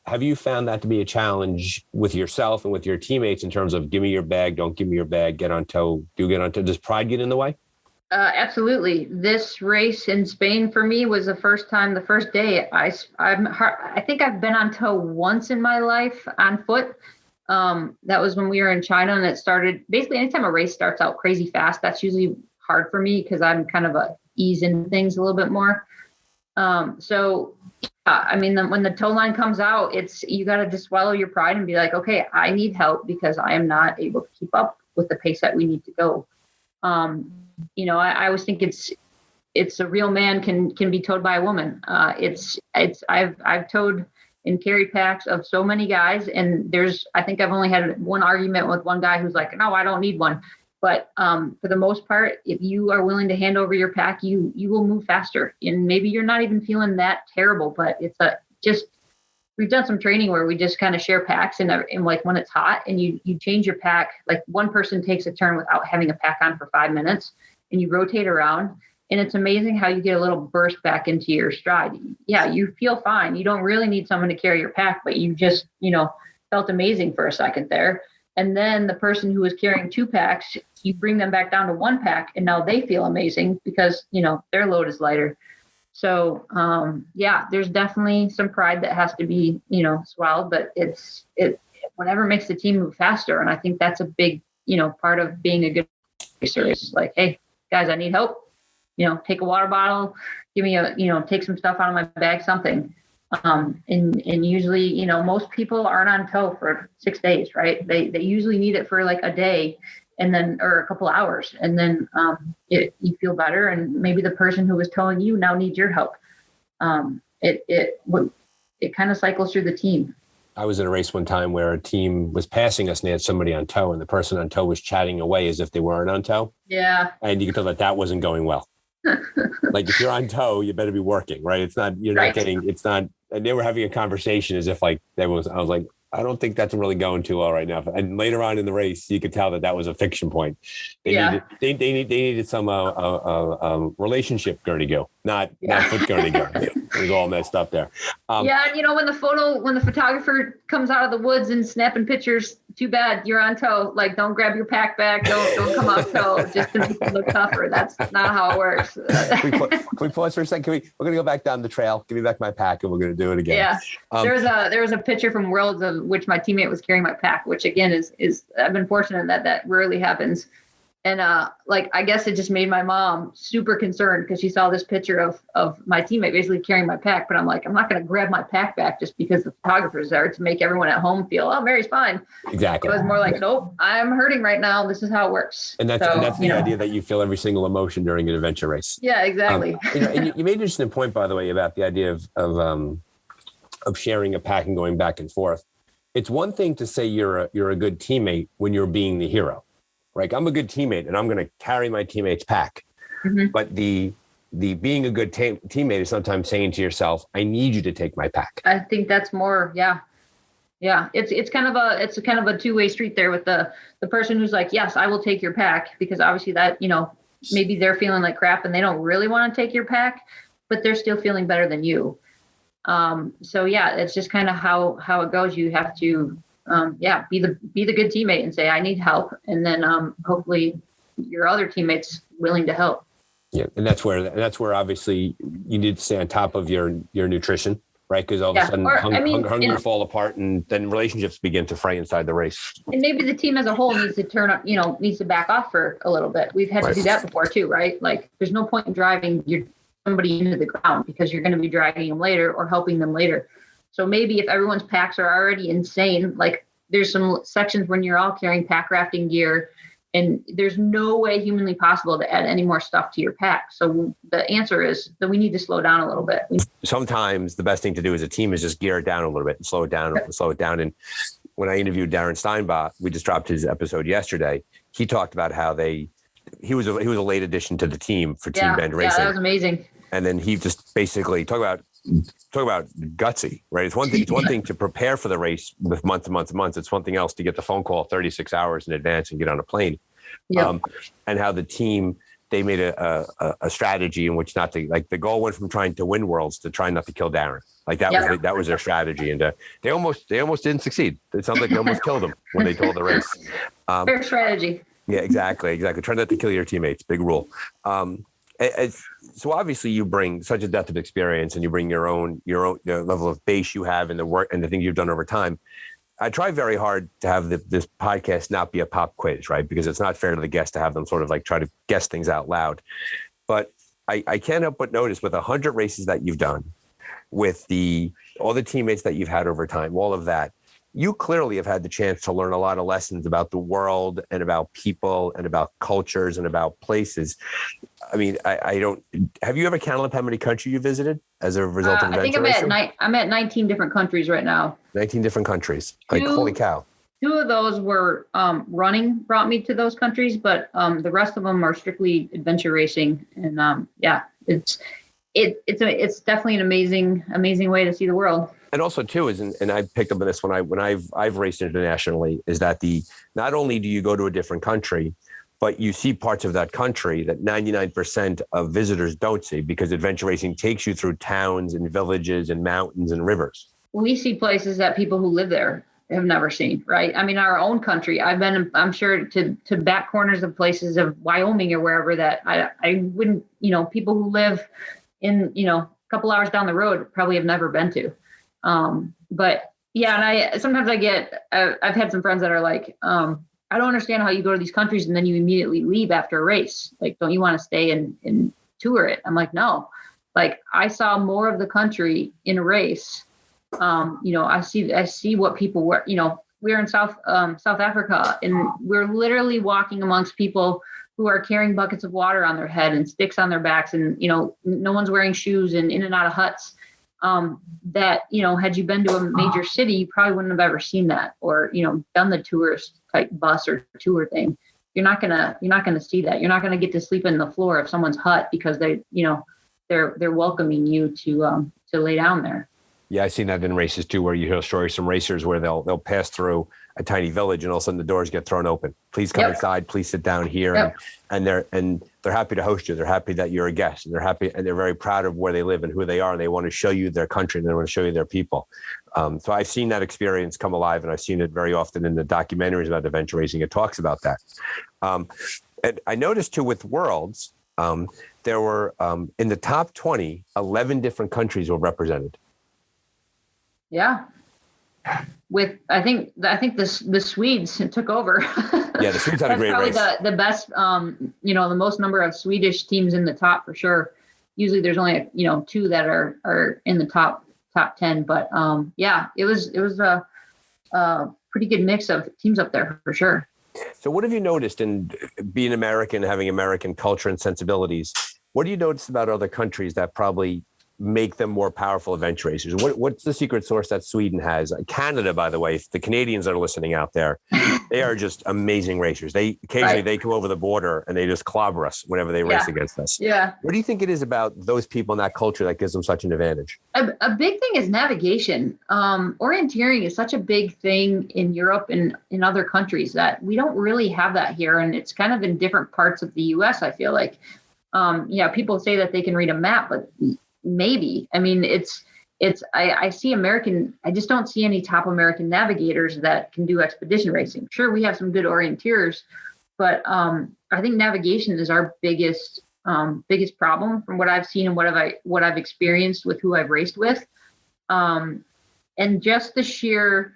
Have you found that to be a challenge with yourself and with your teammates in terms of give me your bag, don't give me your bag, get on tow, get on tow? Does pride get in the way? Absolutely. This race in Spain for me was the first time, the first day. I think I've been on tow once in my life on foot. That was when we were in China, and it started basically anytime a race starts out crazy fast. That's usually hard for me because I'm kind of a ease in things a little bit more. When the tow line comes out, you got to just swallow your pride and be like, okay, I need help because I am not able to keep up with the pace that we need to go. I always think it's a real man can be towed by a woman. I've towed and carried packs of so many guys, and I think I've only had one argument with one guy who's like, no, I don't need one. But for the most part, if you are willing to hand over your pack, you will move faster. And maybe you're not even feeling that terrible, but we've done some training where we just kind of share packs and like when it's hot and you change your pack, like one person takes a turn without having a pack on for 5 minutes and you rotate around. And it's amazing how you get a little burst back into your stride. Yeah, you feel fine. You don't really need someone to carry your pack, but you just, felt amazing for a second there. And then the person who was carrying 2 packs, you bring them back down to 1 pack and now they feel amazing because, their load is lighter. So, there's definitely some pride that has to be, swallowed, but it's whatever makes the team move faster. And I think that's a big, part of being a good racer is like, hey, guys, I need help. Take a water bottle, give me take some stuff out of my bag, something. And usually, most people aren't on tow for 6 days, right? They usually need it for like a day or a couple hours. And then you feel better. And maybe the person who was towing you now needs your help. It kind of cycles through the team. I was in a race one time where a team was passing us and they had somebody on tow and the person on tow was chatting away as if they weren't on tow. Yeah. And you could tell that wasn't going well. Like if you're on tow, you better be working, right? And they were having a conversation as if I was like, I don't think that's really going too well right now. And later on in the race, you could tell that was a fiction point. They needed some relationship gurney-go, not foot gurney-go. It was all messed up there. And when the photographer comes out of the woods and snapping pictures, too bad you're on tow. Like, don't grab your pack back. Don't come off tow just to make it look tougher. That's not how it works. Can we pause for a second? We're going to go back down the trail. Give me back my pack, and we're going to do it again. Yeah. There was a picture from Worlds of which my teammate was carrying my pack, which again is I've been fortunate that rarely happens. And I guess it just made my mom super concerned because she saw this picture of my teammate basically carrying my pack. But I'm like, I'm not going to grab my pack back just because the photographer's there to make everyone at home feel, oh, Mary's fine. Exactly. It was more like, nope, I'm hurting right now. This is how it works. And that's the idea that you feel every single emotion during an adventure race. Yeah, exactly. And you made an interesting point, by the way, about the idea of sharing a pack and going back and forth. It's one thing to say you're a good teammate when you're being the hero. Right, I'm a good teammate and I'm going to carry my teammate's pack. Mm-hmm. But the being a good teammate is sometimes saying to yourself, I need you to take my pack. I think that's more, yeah. It's kind of a two-way street there with the person who's like, yes, I will take your pack, because obviously that, maybe they're feeling like crap and they don't really want to take your pack, but they're still feeling better than you. So yeah, it's just kind of how it goes. You have to be the good teammate and say, I need help. And then hopefully your other teammates willing to help. Yeah. And that's where obviously you need to stay on top of your nutrition, right? Because all of a sudden hunger fall apart and then relationships begin to fray inside the race. And maybe the team as a whole needs to needs to back off for a little bit. We've had to do that before too, right? Like there's no point in driving somebody into the ground because you're going to be dragging them later or helping them later. So maybe if everyone's packs are already insane, like there's some sections when you're all carrying pack rafting gear and there's no way humanly possible to add any more stuff to your pack. So the answer is that we need to slow down a little bit. Sometimes the best thing to do as a team is just gear it down a little bit and slow it down. And when I interviewed Darren Steinbach, we just dropped his episode yesterday. He talked about how he was a late addition to the team for Team Bend Racing. Yeah, that was amazing. And then he just basically talk about gutsy, right? It's one thing to prepare for the race with months and months and months. It's one thing else to get the phone call 36 hours in advance and get on a plane. Yep. And how the team, they made a strategy in which not to, like the goal went from trying to win worlds to trying not to kill Darren. Like that was their strategy. And they almost didn't succeed. It sounds like they almost killed him when they told the race. Fair strategy. Yeah, exactly. Try not to kill your teammates. Big rule. So obviously you bring such a depth of experience, and you bring your own the level of base you have, and the work and the things you've done over time. I try very hard to have this podcast not be a pop quiz, right? Because it's not fair to the guests to have them sort of like try to guess things out loud. But I can't help but notice with 100 races that you've done, with all the teammates that you've had over time, all of that, you clearly have had the chance to learn a lot of lessons about the world and about people and about cultures and about places. I mean, I don't. Have you ever counted up how many countries you visited as a result of adventure racing? I'm at 19 different countries right now. 19 different countries. Like, holy cow. 2 of those were running brought me to those countries, but the rest of them are strictly adventure racing. And it's definitely an amazing way to see the world. And also too and I picked up on this when I've raced internationally, is that not only do you go to a different country, but you see parts of that country that 99% of visitors don't see, because adventure racing takes you through towns and villages and mountains and rivers. We see places that people who live there have never seen, right? I mean, our own country, I've been, I'm sure, to back corners of places of Wyoming or wherever that I wouldn't, people who live in, a couple hours down the road probably have never been to. But yeah, and sometimes I've had some friends that are like, I don't understand how you go to these countries and then you immediately leave after a race. Like, don't you want to stay and tour it? I'm like, no, like I saw more of the country in a race. I see what people were, we're in South Africa, and we're literally walking amongst people who are carrying buckets of water on their head and sticks on their backs. And, no one's wearing shoes and in and out of huts. That, had you been to a major city, you probably wouldn't have ever seen that, or, done the tourist type bus or tour thing. You're not gonna see that. You're not gonna get to sleep in the floor of someone's hut because they're welcoming you to lay down there. Yeah, I've seen that in races too, where you hear stories from racers where they'll pass through a tiny village and all of a sudden the doors get thrown open. Please come inside. Please sit down here. Yep. And they're happy to host you. They're happy that you're a guest, and they're happy and they're very proud of where they live and who they are. And they want to show you their country, and they want to show you their people. So I've seen that experience come alive, and I've seen it very often in the documentaries about adventure racing. It talks about that. And I noticed too with Worlds, there were in the top 20, 11 different countries were represented. Yeah. With I think the Swedes took over. Yeah, the Swedes had a great race. That's probably the best, the most number of Swedish teams in the top for sure. Usually there's only 2 that are in the top 10, but it was a pretty good mix of teams up there for sure. So what have you noticed in being American, having American culture and sensibilities? What do you notice about other countries that probably make them more powerful adventure racers? What's the secret sauce that Sweden has? Canada, by the way, if the Canadians are listening out there, they are just amazing racers. They occasionally they come over the border and they just clobber us whenever they race against us. Yeah. What do you think it is about those people and that culture that gives them such an advantage? A big thing is navigation. Orienteering is such a big thing in Europe and in other countries that we don't really have that here. And it's kind of in different parts of the US, I feel like. People say that they can read a map, but maybe. I mean, I see I just don't see any top American navigators that can do expedition racing. Sure, we have some good orienteers, but I think navigation is our biggest problem from what I've seen and what I've experienced with who I've raced with. And just the sheer,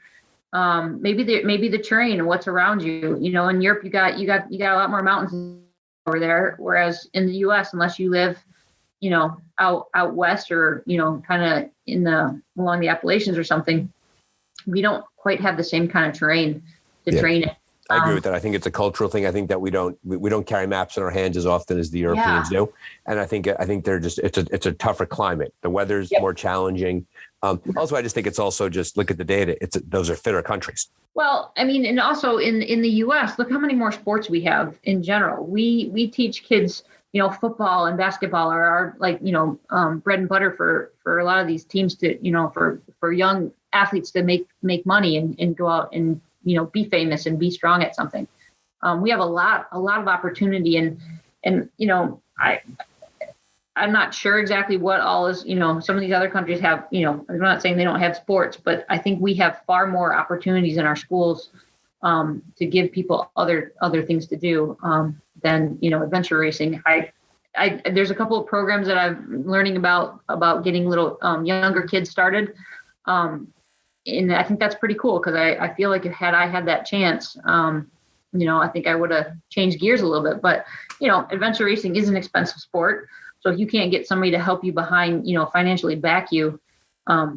maybe the terrain and what's around you. In Europe, you got a lot more mountains over there, whereas in the US, unless you live out west or, kind of along the Appalachians or something, we don't quite have the same kind of terrain to train it. I agree with that. I think it's a cultural thing. I think that we don't carry maps in our hands as often as the Europeans do. And I think they're just, it's a tougher climate. The weather's more challenging. Also, I just think it's also just look at the data. Those are fitter countries. Well, I mean, and also in the US, look how many more sports we have in general. We teach kids, football and basketball are our bread and butter for a lot of these teams to, for young athletes to make money and go out and, be famous and be strong at something. We have a lot of opportunity and I'm not sure exactly what all is, some of these other countries have, I'm not saying they don't have sports, but I think we have far more opportunities in our schools to give people other things to do than adventure racing. There's a couple of programs that I'm learning about getting little younger kids started, and I think that's pretty cool because I feel like had I had that chance, I think I would have changed gears a little bit. But adventure racing is an expensive sport, so if you can't get somebody to help you behind, financially back you,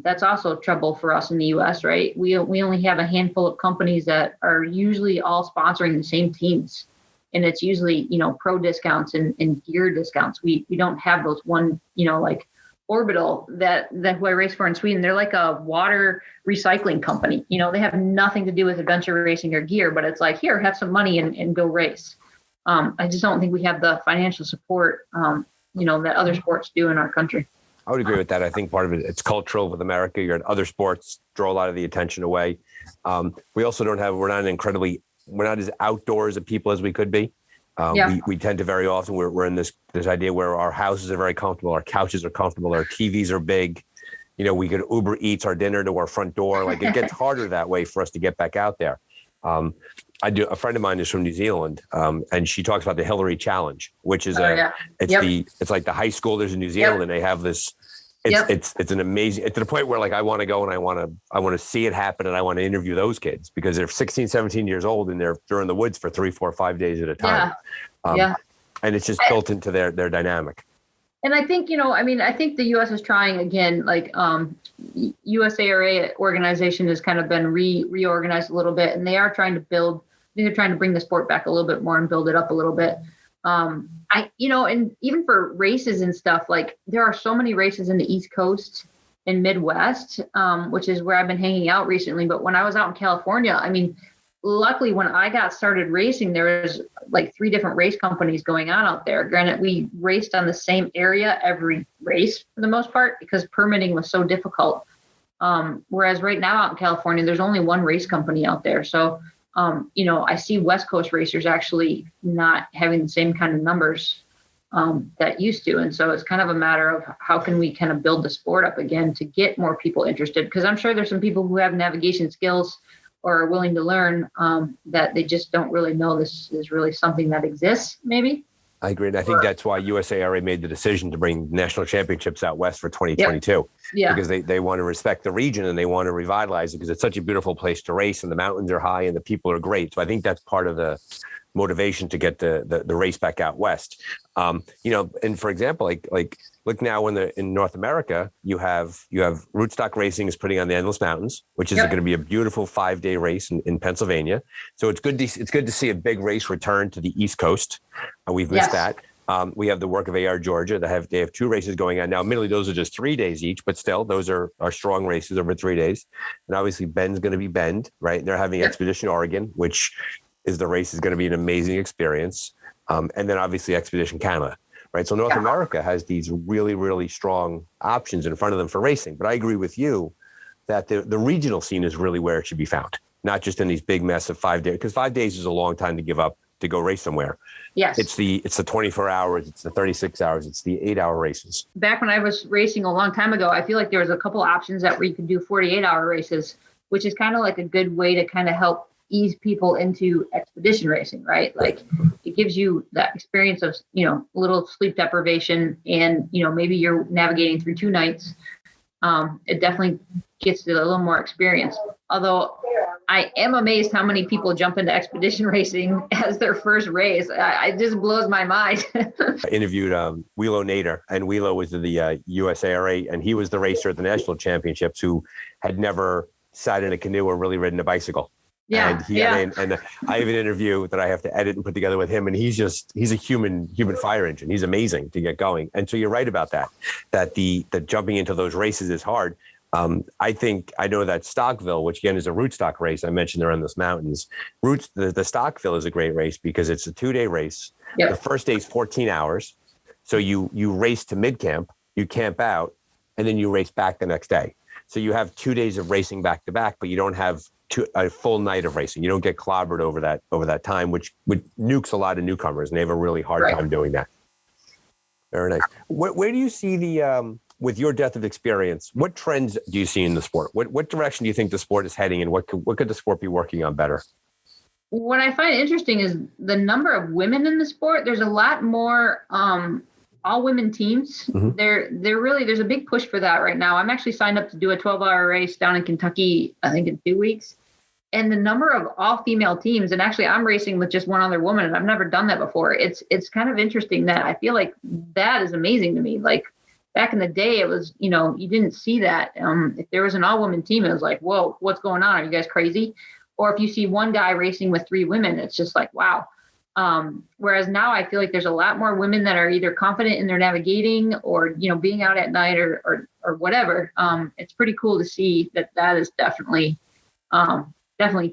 that's also trouble for us in the U.S. Right? We only have a handful of companies that are usually all sponsoring the same teams. And it's usually, pro discounts and gear discounts. We don't have those one, like Orbital that who I race for in Sweden. They're like a water recycling company. They have nothing to do with adventure racing or gear, but it's like, here, have some money and go race. I just don't think we have the financial support, that other sports do in our country. I would agree with that. I think part of it's cultural with America. Other sports draw a lot of the attention away. We also we're not as outdoors of people as we could be. We tend to very often, we're in this idea where our houses are very comfortable, our couches are comfortable, our TVs are big. We could Uber Eats our dinner to our front door. Like it gets harder that way for us to get back out there. A friend of mine is from New Zealand, and she talks about the Hillary Challenge, which is it's like the high schoolers in New Zealand, and they have this. It's an amazing, to the point where like I want to go and I want to see it happen, and I want to interview those kids because they're 16, 17 years old and they're in the woods for 3, 4, 5 days at a time. And it's just built into their dynamic. And I think, I think the U.S. is trying again, like USARA organization has kind of been reorganized a little bit, and they are trying to they're trying to bring the sport back a little bit more and build it up a little bit. And even for races and stuff, like there are so many races in the East Coast and Midwest, which is where I've been hanging out recently. But when I was out in California, luckily when I got started racing, there was like 3 different race companies going on out there. Granted, we raced on the same area every race for the most part because permitting was so difficult. Whereas right now out in California, there's only one race company out there. So I see West Coast racers actually not having the same kind of numbers that used to. And so it's kind of a matter of how can we kind of build the sport up again to get more people interested? Because I'm sure there's some people who have navigation skills or are willing to learn that they just don't really know this is really something that exists, maybe. I agree. And I think that's why USARA made the decision to bring national championships out west for 2022. Yeah. Because they want to respect the region and they want to revitalize it because it's such a beautiful place to race and the mountains are high and the people are great. So I think that's part of the motivation to get the race back out west. And for example, like look now in North America, you have Rootstock Racing is putting on the Endless Mountains, which is going to be a beautiful 5-day race in Pennsylvania. So it's good to see a big race return to the East Coast. We've missed that. We have the work of AR Georgia. They have 2 races going on now. Admittedly, those are just 3 days each, but still, those are strong races over 3 days. And obviously, Bend's going to be Bend, right? And they're having Expedition Oregon, which is going to be an amazing experience. And then obviously Expedition Canada, right? So North America has these really, really strong options in front of them for racing. But I agree with you that the regional scene is really where it should be found, not just in these big, massive 5 days, because 5 days is a long time to give up to go race somewhere. Yes. It's the 24 hours, it's the 36 hours, it's the 8-hour races. Back when I was racing a long time ago, I feel like there was a couple options where you could do 48-hour races, which is kind of like a good way to kind of help ease people into expedition racing, right? Like it gives you that experience of, a little sleep deprivation and, maybe you're navigating through 2 nights. It definitely gets to a little more experience. Although I am amazed how many people jump into expedition racing as their first race. It just blows my mind. I interviewed Wheelo Nader, and Wheelo was the USARA, and he was the racer at the national championships who had never sat in a canoe or really ridden a bicycle. Yeah. And I have an interview that I have to edit and put together with him. And he's a human fire engine. He's amazing to get going. And so you're right about that the jumping into those races is hard. I know that Stockville, which again is a rootstock race. I mentioned they're in the mountains. The Stockville is a great race because it's a 2-day race. Yep. The first day is 14 hours. So you race to mid camp, you camp out, and then you race back the next day. So you have 2 days of racing back to back, but you don't have a full night of racing. You don't get clobbered over that time, which nukes a lot of newcomers, and they have a really hard time doing that. Very nice. Where do you see with your depth of experience, what trends do you see in the sport? What direction do you think the sport is heading, and what could the sport be working on better? what I find interesting is the number of women in the sport. There's a lot more all women teams. Mm-hmm. They're really, there's a big push for that right now. I'm actually signed up to do a 12-hour race down in Kentucky, I think in 2 weeks. And the number of all female teams, and actually I'm racing with just one other woman, and I've never done that before. It's kind of interesting that I feel like that is amazing to me. Like back in the day, it was, you didn't see that. If there was an all woman team, it was like, whoa, what's going on? Are you guys crazy? Or if you see one guy racing with 3 women, it's just like, wow. Whereas now I feel like there's a lot more women that are either confident in their navigating or, being out at night or whatever. It's pretty cool to see that is definitely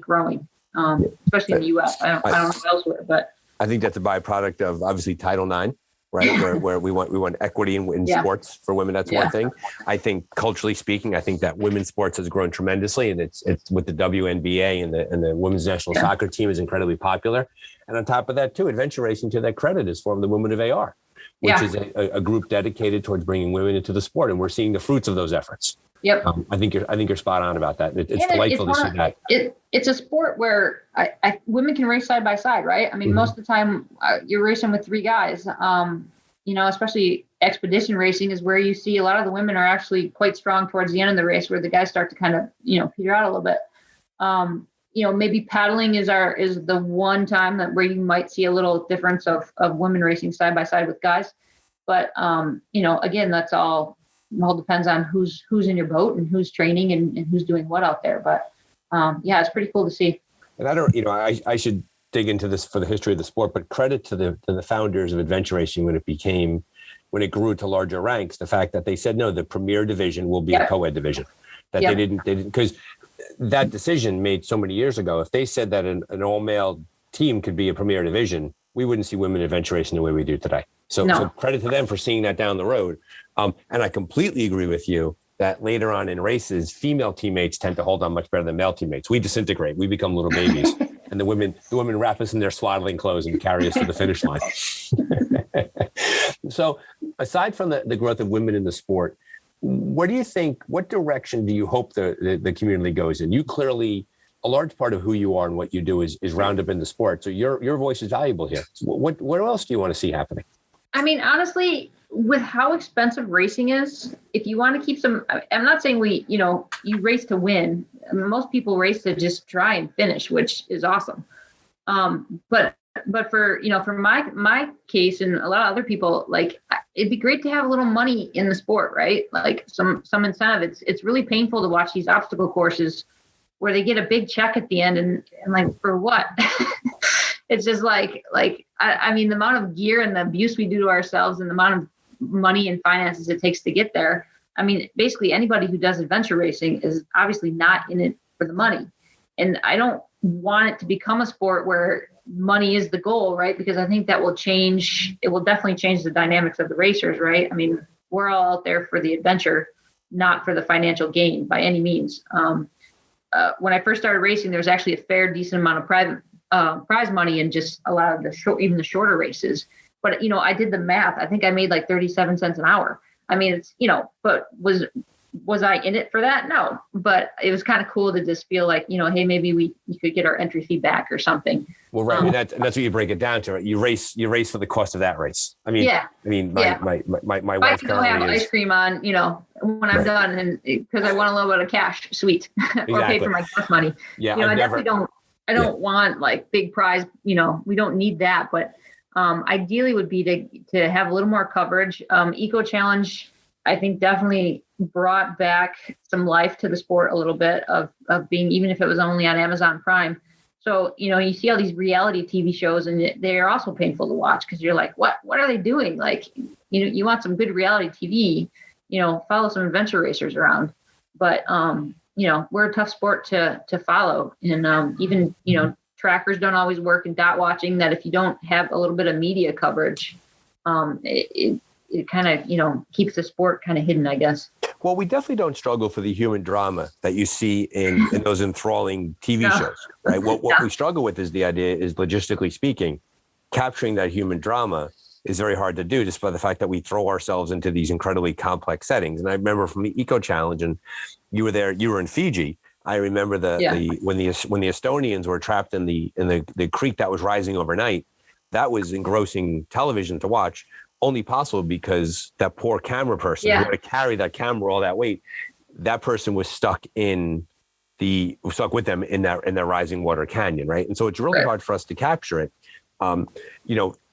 growing, especially in the U.S. I don't know elsewhere, but I think that's a byproduct of obviously Title IX, right? Where we want equity in sports for women. That's one thing. I think culturally speaking, I think that women's sports has grown tremendously, and it's with the WNBA and the women's national soccer team is incredibly popular. And on top of that, too, adventure racing, to that credit, is formed the Women of AR, which is a group dedicated towards bringing women into the sport, and we're seeing the fruits of those efforts. Yep. I think you're spot on about that. It's delightful to see that. It's a sport where women can race side by side, right? I mean, most of the time you're racing with 3 guys. Especially expedition racing is where you see a lot of the women are actually quite strong towards the end of the race, where the guys start to kind of peter out a little bit. Maybe paddling is the one time where you might see a little difference of women racing side by side with guys. But again, that's all depends on who's in your boat and who's training and who's doing what out there. But it's pretty cool to see. And I should dig into this for the history of the sport, but credit to the founders of adventure racing when it grew to larger ranks, the fact that they said, no, the premier division will be a co-ed division. That they didn't, because that decision made so many years ago. If they said that an all-male team could be a premier division, we wouldn't see women adventure racing the way we do today. So credit to them for seeing that down the road. And I completely agree with you that later on in races, female teammates tend to hold on much better than male teammates. We disintegrate. We become little babies. And the women wrap us in their swaddling clothes and carry us to the finish line. So aside from the growth of women in the sport, what direction do you hope the community goes in? You clearly, a large part of who you are and what you do is round up in the sport. So your voice is valuable here. What else do you want to see happening? I mean, honestly, with how expensive racing is, if you want to keep I'm not saying you race to win. I mean, most people race to just try and finish, which is awesome. But for my case and a lot of other people, like, it'd be great to have a little money in the sport, right? Like some incentive. It's really painful to watch these obstacle courses where they get a big check at the end and like, for what? It's just I mean, the amount of gear and the abuse we do to ourselves and the amount of money and finances it takes to get there. I mean, basically anybody who does adventure racing is obviously not in it for the money. And I don't want it to become a sport where money is the goal, right? Because I think that will change. It will definitely change the dynamics of the racers, right? I mean, we're all out there for the adventure, not for the financial gain by any means. When I first started racing, there was actually a fair, decent amount of prize money and just a lot of even the shorter races. But, I did the math. I think I made like 37 cents an hour. I mean, it's, but was I in it for that? No, but it was kind of cool to just feel like, hey, maybe we could get our entry fee back or something. Well, right. And that's what you break it down to. Right? You race for the cost of that race. I mean, my wife can go have ice cream on, when I'm done, and because I want a little bit of cash, sweet, or pay for my gas money. Yeah. I don't want like big prize, we don't need that, but ideally would be to have a little more coverage. Eco Challenge, I think, definitely brought back some life to the sport a little bit of being, even if it was only on Amazon Prime. So, you see all these reality TV shows and they're also painful to watch because you're like, what are they doing? Like, you want some good reality TV, follow some adventure racers around. But, we're a tough sport to follow. And even, trackers don't always work, and dot watching, that if you don't have a little bit of media coverage, it kind of, keeps the sport kind of hidden, I guess. Well, we definitely don't struggle for the human drama that you see in those enthralling TV shows, right? What we struggle with is the idea is, logistically speaking, capturing that human drama is very hard to do, just by the fact that we throw ourselves into these incredibly complex settings. And I remember from the Eco Challenge, and you were there, you were in Fiji. I remember Yeah. when the Estonians were trapped in the creek that was rising overnight. That was engrossing television to watch, only possible because that poor camera person who had to carry that camera all that weight, that person was stuck with them in that rising water canyon, right? And so it's really hard for us to capture it.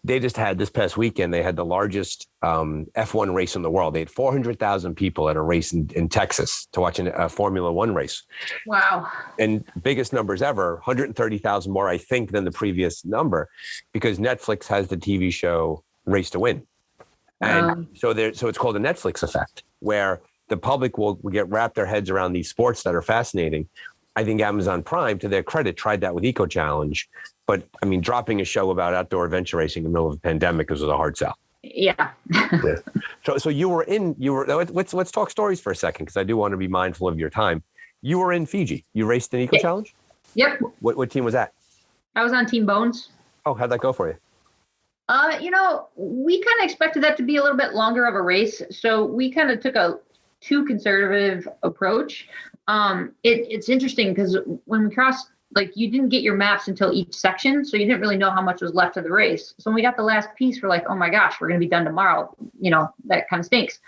They just had this past weekend, they had the largest F1 race in the world. They had 400,000 people at a race in Texas to watch a Formula One race. Wow. And biggest numbers ever, 130,000 more, I think, than the previous number, because Netflix has the TV show Race to Win. And so it's called the Netflix effect, where the public will get wrap their heads around these sports that are fascinating. I think Amazon Prime, to their credit, tried that with Eco Challenge. But I mean, dropping a show about outdoor adventure racing in the middle of a pandemic was a hard sell. Yeah. So let's talk stories for a second, because I do want to be mindful of your time. You were in Fiji. You raced in Eco Challenge? Yep. What team was that? I was on Team Bones. Oh, how'd that go for you? We kind of expected that to be a little bit longer of a race. So we kind of took a too conservative approach. It's interesting because when we crossed, you didn't get your maps until each section. So you didn't really know how much was left of the race. So when we got the last piece, we're like, oh my gosh, we're going to be done tomorrow. That kind of stinks.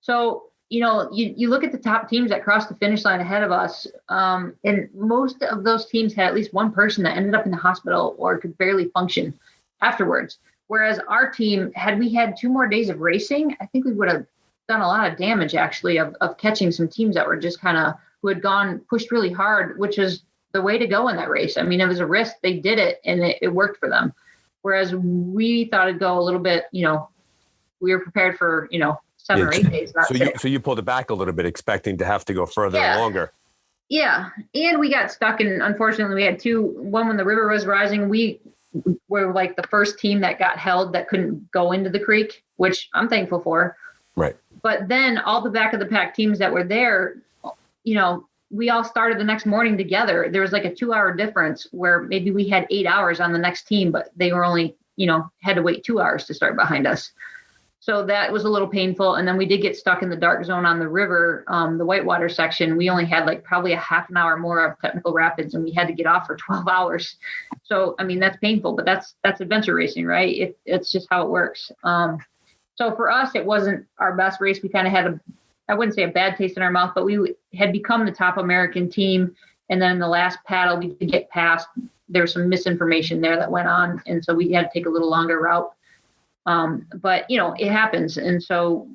So, you look at the top teams that crossed the finish line ahead of us. And most of those teams had at least one person that ended up in the hospital or could barely function afterwards. Whereas our team, had we had 2 more days of racing, I think we would have done a lot of damage, actually, of catching some teams that were just who had pushed really hard, which is the way to go in that race. I mean, it was a risk. They did it, and it worked for them. Whereas we thought it'd go a little bit, we were prepared for, 7 or 8 days. So you pulled it back a little bit, expecting to have to go further and longer. Yeah. And we got stuck, and unfortunately we had 2. One, when the river was rising, we were like the first team that got held that couldn't go into the creek, which I'm thankful for. Right. But then all the back of the pack teams that were there, we all started the next morning together. There was like a 2-hour difference where maybe we had 8 hours on the next team, but they were only, had to wait 2 hours to start behind us. So that was a little painful. And then we did get stuck in the dark zone on the river, the whitewater section. We only had probably a half an hour more of technical rapids, and we had to get off for 12 hours. So, I mean, that's painful, but that's adventure racing, right? It's just how it works. So for us, it wasn't our best race. We kind of had I wouldn't say a bad taste in our mouth, but we had become the top American team. And then in the last paddle, we did get past. There was some misinformation there that went on. And so we had to take a little longer route. But it happens. And so,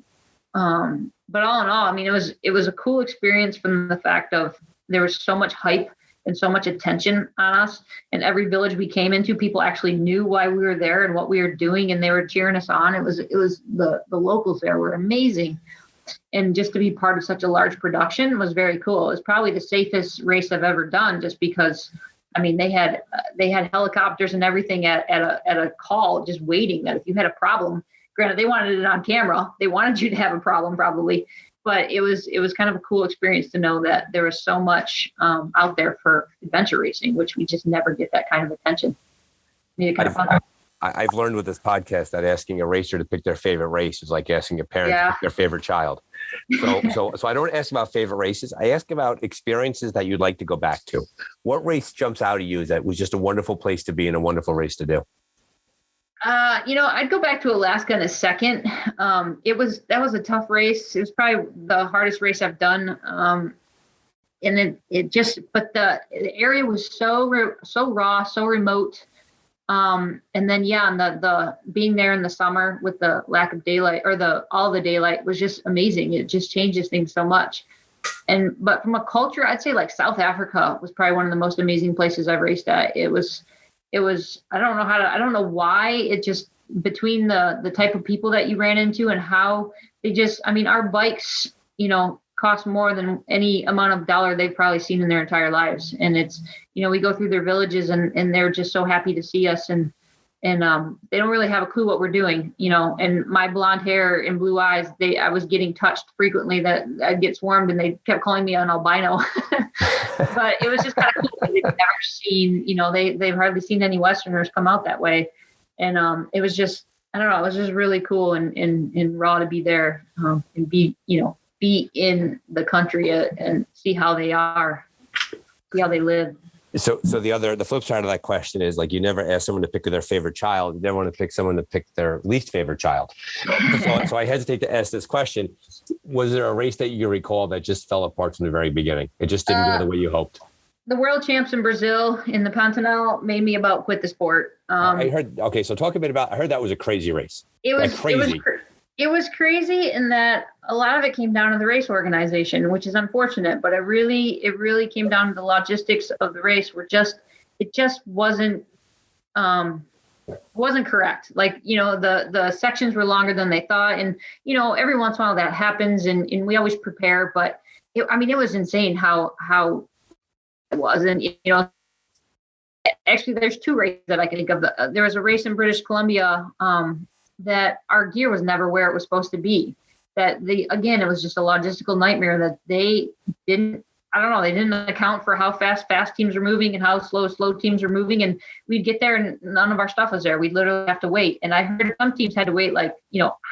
but all in all, I mean, it was a cool experience from the fact of there was so much hype and so much attention on us. And every village we came into, people actually knew why we were there and what we were doing, and they were cheering us on. It was the locals there were amazing. And just to be part of such a large production was very cool. It was probably the safest race I've ever done, just because, I mean, they had helicopters and everything at a call, just waiting that if you had a problem, granted, they wanted it on camera. They wanted you to have a problem probably, but it was kind of a cool experience to know that there was so much out there for adventure racing, which we just never get that kind of attention. Made it kind of fun. I've learned with this podcast that asking a racer to pick their favorite race is like asking a parent to pick their favorite child. So I don't ask about favorite races. I ask about experiences that you'd like to go back to. What race jumps out at you as that was just a wonderful place to be and a wonderful race to do? I'd go back to Alaska in a second. That was a tough race. It was probably the hardest race I've done. And but the area was so raw, so remote. And then, the being there in the summer with the lack of daylight or all the daylight was just amazing. It just changes things so much. But from a culture, I'd say South Africa was probably one of the most amazing places I've raced at. It was, I don't know why it just, between the type of people that you ran into and how our bikes, cost more than any amount of dollar they've probably seen in their entire lives. And it's, we go through their villages and they're just so happy to see us. And they don't really have a clue what we're doing, and my blonde hair and blue eyes, I was getting touched frequently that I'd get swarmed and they kept calling me an albino, but it was just kind of cool. They've never seen, they've hardly seen any Westerners come out that way. And it was just, I don't know, it was just really cool and raw to be there and be in the country and see how they are. see how they live. So the flip side of that question is like, you never ask someone to pick their favorite child. You never want to pick someone to pick their least favorite child. So I hesitate to ask this question. Was there a race that you recall that just fell apart from the very beginning? It just didn't go the way you hoped. The world champs in Brazil in the Pantanal made me about quit the sport. I heard. Okay. So talk a bit about, I heard that was a crazy race. It was like crazy. It was crazy in that a lot of it came down to the race organization, which is unfortunate, but it really came down to the logistics of the race it just wasn't correct. Like, the sections were longer than they thought. And, every once in a while that happens and we always prepare, but it was insane how it was. And, actually there's two races that I can think of. There was a race in British Columbia, that our gear was never where it was supposed to be. It was just a logistical nightmare that they didn't account for how fast teams are moving and how slow teams are moving. And we'd get there and none of our stuff was there. We'd literally have to wait. And I heard some teams had to wait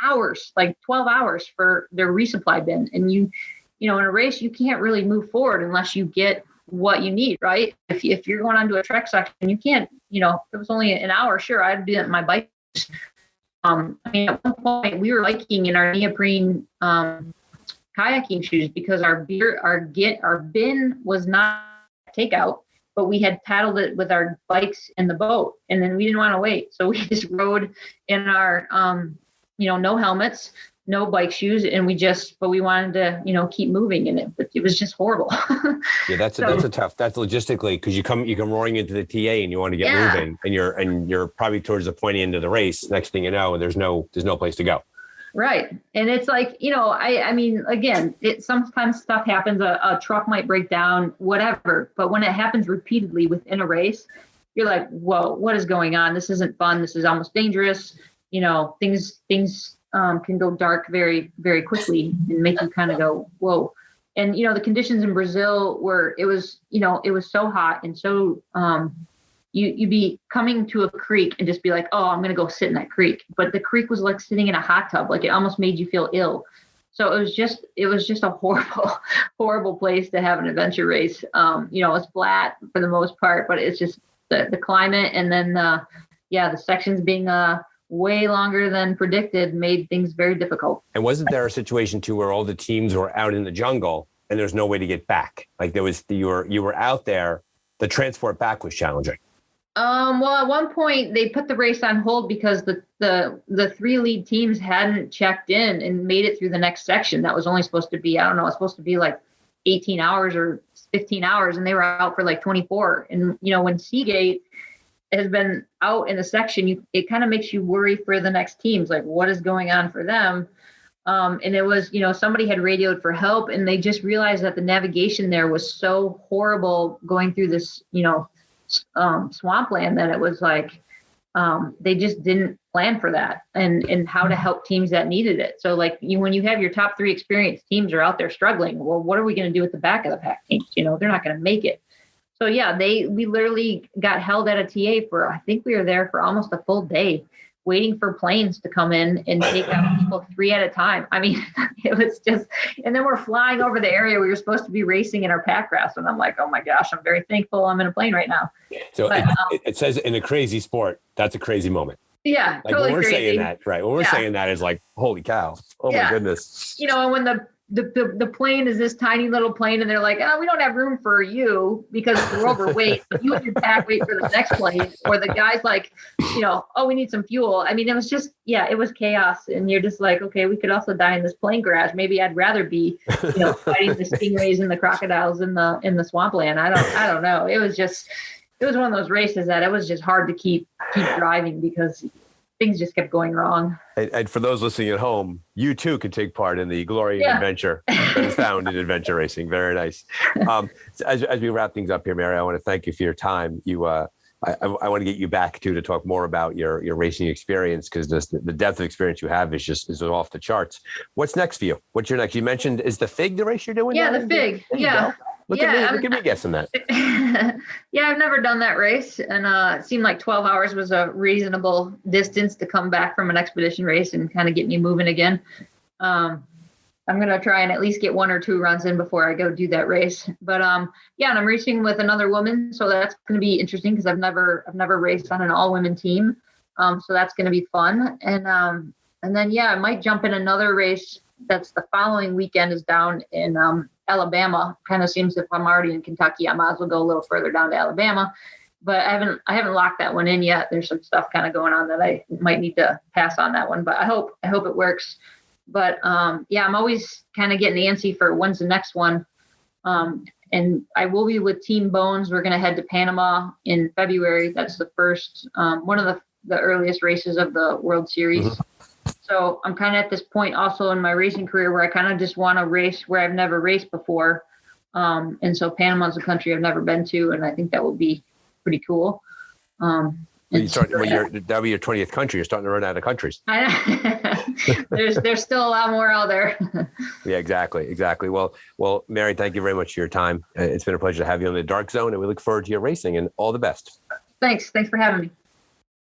hours, like 12 hours for their resupply bin. And in a race, you can't really move forward unless you get what you need, right? If you're going onto a trek section, you can't, it was only an hour. Sure, I'd do it in my bike. At one point we were biking in our neoprene kayaking shoes because our bin was not takeout, but we had paddled it with our bikes in the boat, and then we didn't want to wait, so we just rode in our no helmets, no bike shoes, and but we wanted to keep moving in it, but it was just horrible. Yeah, that's logistically, because you come roaring into the TA and you want to get moving, and you're probably towards the pointy end of the race. Next thing you know, there's no place to go. Right. And it's like, again, sometimes stuff happens, a truck might break down, whatever, but when it happens repeatedly within a race, you're like, whoa, what is going on? This isn't fun. This is almost dangerous. Things can go dark very, very quickly and make you kind of go, whoa. And, the conditions in Brazil it was so hot. And so you'd be coming to a creek and just be like, oh, I'm going to go sit in that creek. But the creek was like sitting in a hot tub. Like it almost made you feel ill. So it was just a horrible, horrible place to have an adventure race. It's flat for the most part, but it's just the climate. And then, the sections being, way longer than predicted made things very difficult. And wasn't there a situation too where all the teams were out in the jungle and there's no way to get back? Like you were out there, the transport back was challenging. Well, at one point they put the race on hold because the three lead teams hadn't checked in and made it through the next section. That was only supposed to be, it's supposed to be like 18 hours or 15 hours, and they were out for like 24. And when Seagate has been out in a section, it kind of makes you worry for the next teams, like what is going on for them. And it was, somebody had radioed for help, and they just realized that the navigation there was so horrible going through this, swampland, that it was like, they just didn't plan for that and how to help teams that needed it. So like when you have your top three experienced teams are out there struggling, well, what are we going to do with the back of the pack teams? They're not going to make it. So yeah, we literally got held at a TA I think we were there for almost a full day, waiting for planes to come in and take out people three at a time. It was just, and then we're flying over the area we were supposed to be racing in our pack grass. And I'm like, oh my gosh, I'm very thankful I'm in a plane right now. So it says in a crazy sport, that's a crazy moment. Yeah, like totally when we're crazy. saying that, right? When we're saying that is like, holy cow. Oh my goodness. And when the plane is this tiny little plane and they're like, oh, we don't have room for you because we're overweight. So you and your pack wait for the next plane. Or the guy's like, oh, we need some fuel. It was just, it was chaos. And you're just like, okay, we could also die in this plane crash. Maybe I'd rather be, fighting the stingrays and the crocodiles in the swampland. I don't know. It was one of those races that it was just hard to keep driving because things just kept going wrong. And for those listening at home, you too can take part in the glory and adventure that is found in adventure racing. Very nice. As we wrap things up here, Mary, I want to thank you for your time. I want to get you back to talk more about your racing experience, because the depth of experience you have is off the charts. What's next for you? What's your next? You mentioned, is the FIG the race you're doing? Yeah, the FIG. Yeah. Look at me guessing that. Yeah, I've never done that race. And it seemed like 12 hours was a reasonable distance to come back from an expedition race and kind of get me moving again. I'm going to try and at least get 1 or 2 runs in before I go do that race. But yeah, and I'm racing with another woman, so that's going to be interesting because I've never raced on an all women team. So that's going to be fun. And then yeah, I might jump in another race that's the following weekend is down in Alabama. Kind of seems if I'm already in Kentucky, I might as well go a little further down to Alabama. But I haven't locked that one in yet. There's some stuff kind of going on that I might need to pass on that one, but I hope it works. But yeah, I'm always kind of getting antsy for when's the next one. And I will be with Team Bones. We're going to head to Panama in February. That's the first, one of the earliest races of the World Series. Mm-hmm. So I'm kind of at this point also in my racing career where I kind of just want to race where I've never raced before. And so Panama is a country I've never been to, and I think that will be pretty cool. That'll be your 20th country. You're starting to run out of countries. There's still a lot more out there. Yeah, exactly. Well, Mary, thank you very much for your time. It's been a pleasure to have you on the Dark Zone, and we look forward to your racing and all the best. Thanks for having me.